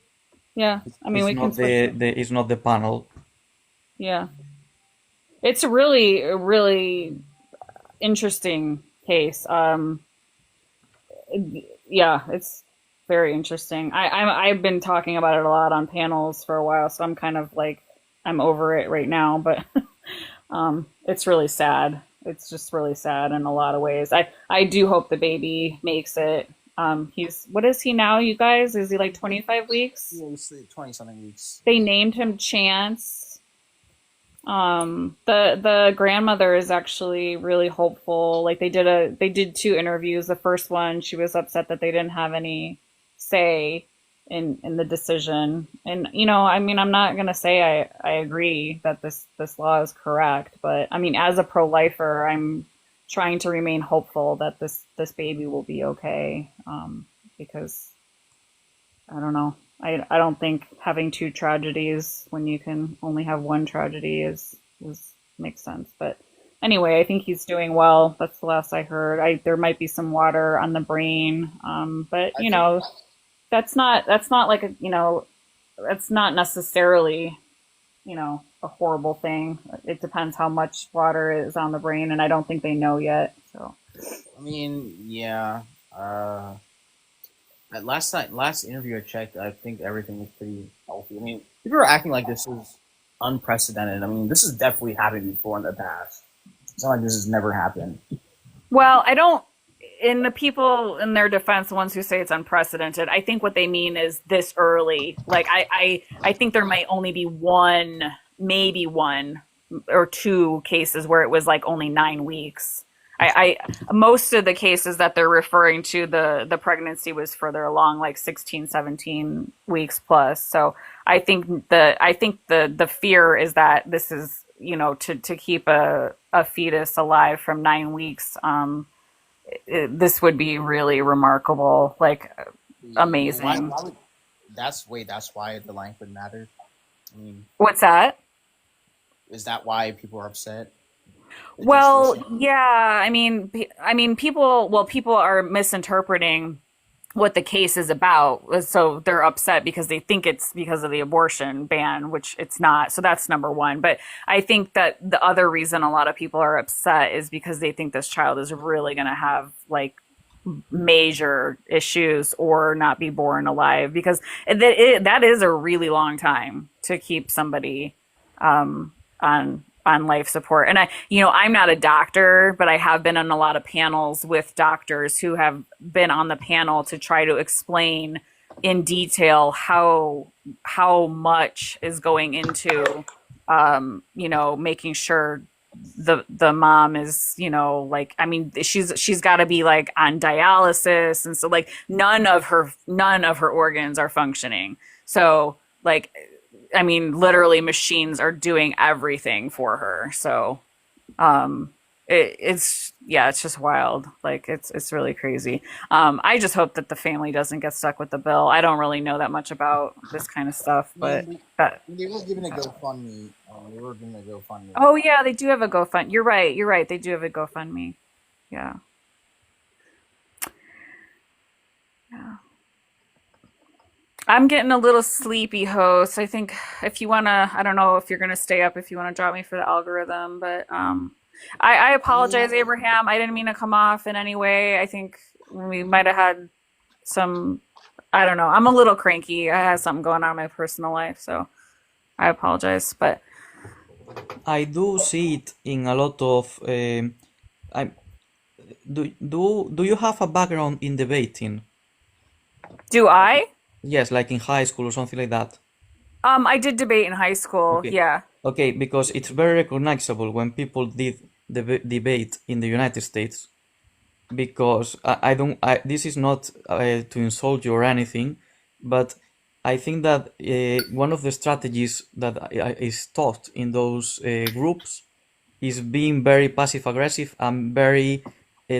Yeah, I mean, It's we can not switch. it's not the panel. Yeah, it's a really interesting case. Yeah, it's very interesting. I've been talking about it a lot on panels for a while, so I'm kind of like I'm over it right now. But it's really sad. It's just really sad in a lot of ways. I do hope the baby makes it. What is he now, you guys? Is he like 25 weeks? Yeah, he's 20-something weeks. They named him Chance. The grandmother is actually really hopeful. Like they did 2 interviews. The first one, she was upset that they didn't have any say in the decision. And I mean, I'm not gonna say I agree that this law is correct, but I mean, as a pro-lifer, I'm trying to remain hopeful that this baby will be okay. Because I don't know. I don't think having 2 tragedies when you can only have 1 tragedy makes sense. But anyway, I think he's doing well. That's the last I heard. There might be some water on the brain. But that's not like that's not necessarily, a horrible thing. It depends how much water is on the brain, and I don't think they know yet. So, I mean, yeah. At last interview I checked, I think everything was pretty healthy. I mean, people are acting like this is unprecedented. I mean, this has definitely happened before in the past. It's not like this has never happened. well, I don't. In the people in their defense, the ones who say it's unprecedented, I think what they mean is this early. Like I think there might only be maybe 1 or 2 cases where it was like only 9 weeks. Most of the cases that they're referring to, the pregnancy was further along, like 16, 17 weeks plus. So I think the fear is that this is, to keep a fetus alive from 9 weeks. This would be really remarkable, like amazing. That's why the length would matter. I mean, what's that? Is that why people are upset? Well, yeah. I mean, people are misinterpreting what the case is about. So they're upset because they think it's because of the abortion ban, which it's not. So that's number one. But I think that the other reason a lot of people are upset is because they think this child is really going to have like major issues or not be born alive, because that is a really long time to keep somebody on life support. And I'm not a doctor, but I have been on a lot of panels with doctors who have been on the panel to try to explain in detail how much is going into making sure the mom is, she's got to be like on dialysis, and so like none of her organs are functioning. So like, literally machines are doing everything for her. So, it's just wild. Like it's really crazy. I just hope that the family doesn't get stuck with the bill. I don't really know that much about this kind of stuff, but They were giving a GoFundMe. Oh yeah, they do have a GoFundMe. You're right. They do have a GoFundMe. Yeah. Yeah. I'm getting a little sleepy, host. I think if you wanna, I don't know if you're gonna stay up, if you wanna drop me for the algorithm, but I apologize, Abraham. I didn't mean to come off in any way. I think we might have had some, I don't know. I'm a little cranky. I had something going on in my personal life, so I apologize. But I do see it in a lot of. Do you have a background in debating? do I? Yes, like in high school or something like that. I did debate in high school. Okay. Yeah. Okay, because it's very recognizable when people did debate in the United States. Because this is not to insult you or anything, but I think that one of the strategies that is taught in those groups is being very passive aggressive and very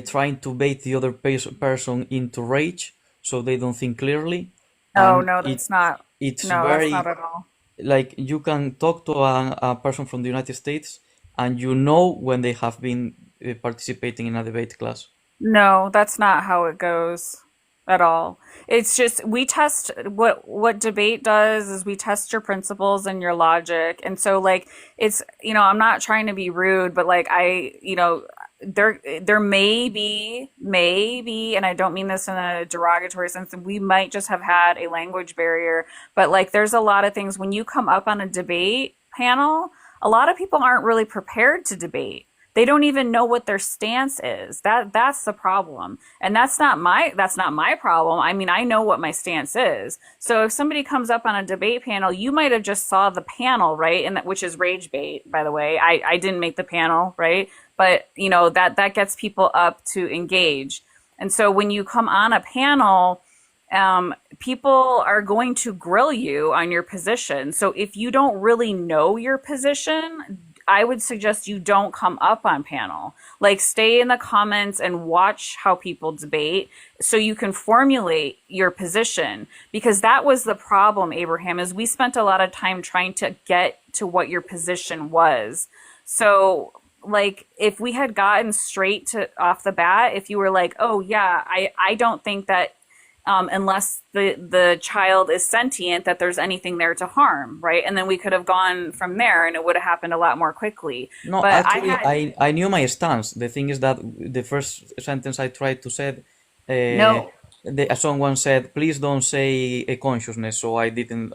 trying to bait the other person into rage so they don't think clearly. Oh And no, that's not. it's No, very that's not at all. like you can talk to a person from the United States and you know when they have been participating in a debate class. No, that's not how it goes at all. It's just we test what debate does is we test your principles and your logic. And so like it's I'm not trying to be rude, but like there may be, and I don't mean this in a derogatory sense, and we might just have had a language barrier, but like there's a lot of things when you come up on a debate panel, a lot of people aren't really prepared to debate. They don't even know what their stance is. That's the problem. And that's not my problem. I know what my stance is. So if somebody comes up on a debate panel, you might have just saw the panel, right? And which is rage bait, by the way. I didn't make the panel, right? But that gets people up to engage. And so when you come on a panel, people are going to grill you on your position. So if you don't really know your position, I would suggest you don't come up on panel. Like stay in the comments and watch how people debate so you can formulate your position. Because that was the problem, Abraham, is we spent a lot of time trying to get to what your position was. So like if we had gotten straight to off the bat, if you were like, oh yeah, I don't think that unless the child is sentient, that there's anything there to harm, right? And then we could have gone from there and it would have happened a lot more quickly. No, but actually, I knew my stance. The thing is that the first sentence I tried to say, No. someone said, "Please don't say a consciousness." So I didn't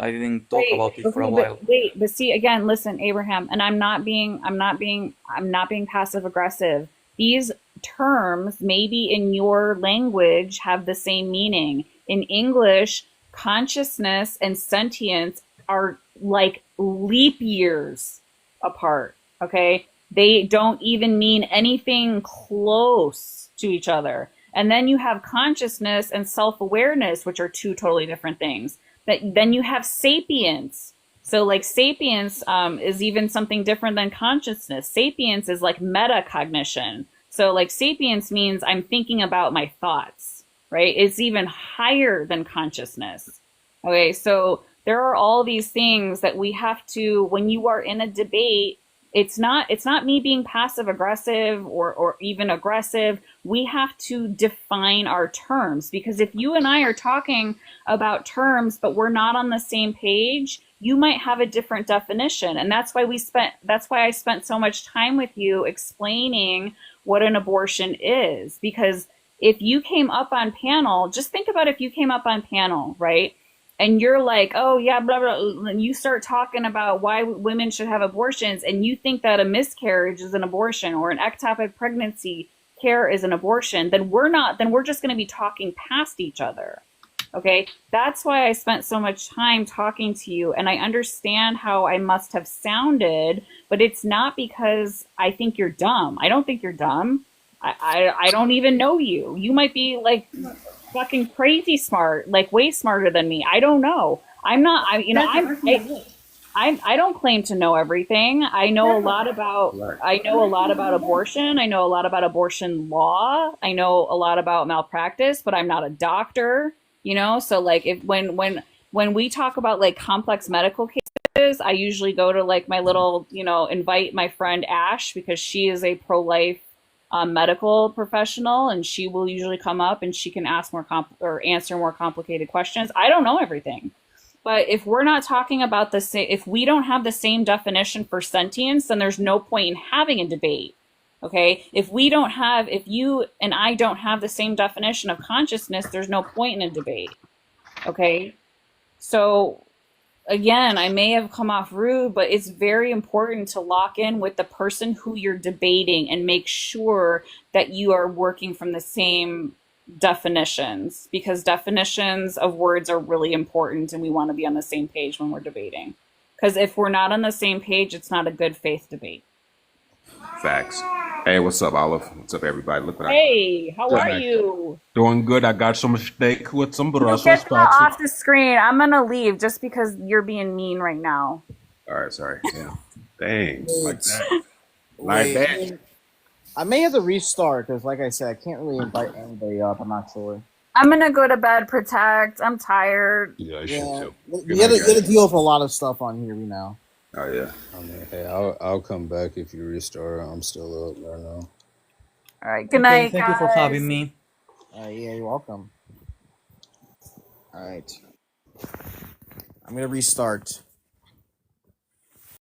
talk about it for a while. But see again, listen, Abraham, and I'm not being passive aggressive. These terms, maybe in your language, have the same meaning. In English, consciousness and sentience are like leap years apart. Okay, they don't even mean anything close to each other. And then you have consciousness and self-awareness, which are two totally different things. Then you have sapience. So like sapience is even something different than consciousness. Sapience is like metacognition. So like sapience means I'm thinking about my thoughts, right? It's even higher than consciousness. Okay, so there are all these things that we have to, when you are in a debate, It's not me being passive aggressive or even aggressive. We have to define our terms, because if you and I are talking about terms but we're not on the same page, you might have a different definition. And that's why I spent so much time with you explaining what an abortion is. Because if you came up on panel, just think about if you came up on panel, right? And you're like, oh yeah, blah, blah, and you start talking about why women should have abortions, and you think that a miscarriage is an abortion or an ectopic pregnancy care is an abortion, then we're just going to be talking past each other. Okay. That's why I spent so much time talking to you, and I understand how I must have sounded, but it's not because I think you're dumb. I don't think you're dumb. I don't even know you. You might be like fucking crazy smart, like way smarter than me. I don't know. I'm not. I don't claim to know everything. I know a lot about. I know a lot about abortion. I know a lot about abortion law. I know a lot about malpractice, but I'm not a doctor. You know, so like when we talk about like complex medical cases, I usually go to like my little, invite my friend Ash, because she is a pro-life medical professional, and she will usually come up and she can ask or answer more complicated questions. I don't know everything, but if we're not talking about the same, if we don't have the same definition for sentience, then there's no point in having a debate. Okay. If you and I don't have the same definition of consciousness, there's no point in a debate. Okay. So again, I may have come off rude, but it's very important to lock in with the person who you're debating and make sure that you are working from the same definitions, because definitions of words are really important, and we want to be on the same page when we're debating. Because if we're not on the same page, it's not a good faith debate. Facts. Hey, what's up, Olive? What's up, everybody? Look what Hey, how are you? Doing good. I got some steak with some Brussels Get sprouts. off the screen. I'm gonna leave just because you're being mean right now. All right, sorry. Yeah. Dang. Like that. Like that. I may have to restart because, like I said, I can't really invite anybody up. I'm not sure. I'm gonna go to bed, protect. I'm tired. Yeah, I Yeah, should too. you gotta deal with a lot of stuff on here now. Oh yeah. I mean, hey, I'll come back if you restart. I'm still up right now. All right. Good night, Thank you for guys. having me. Yeah, you're welcome. All right. I'm gonna restart.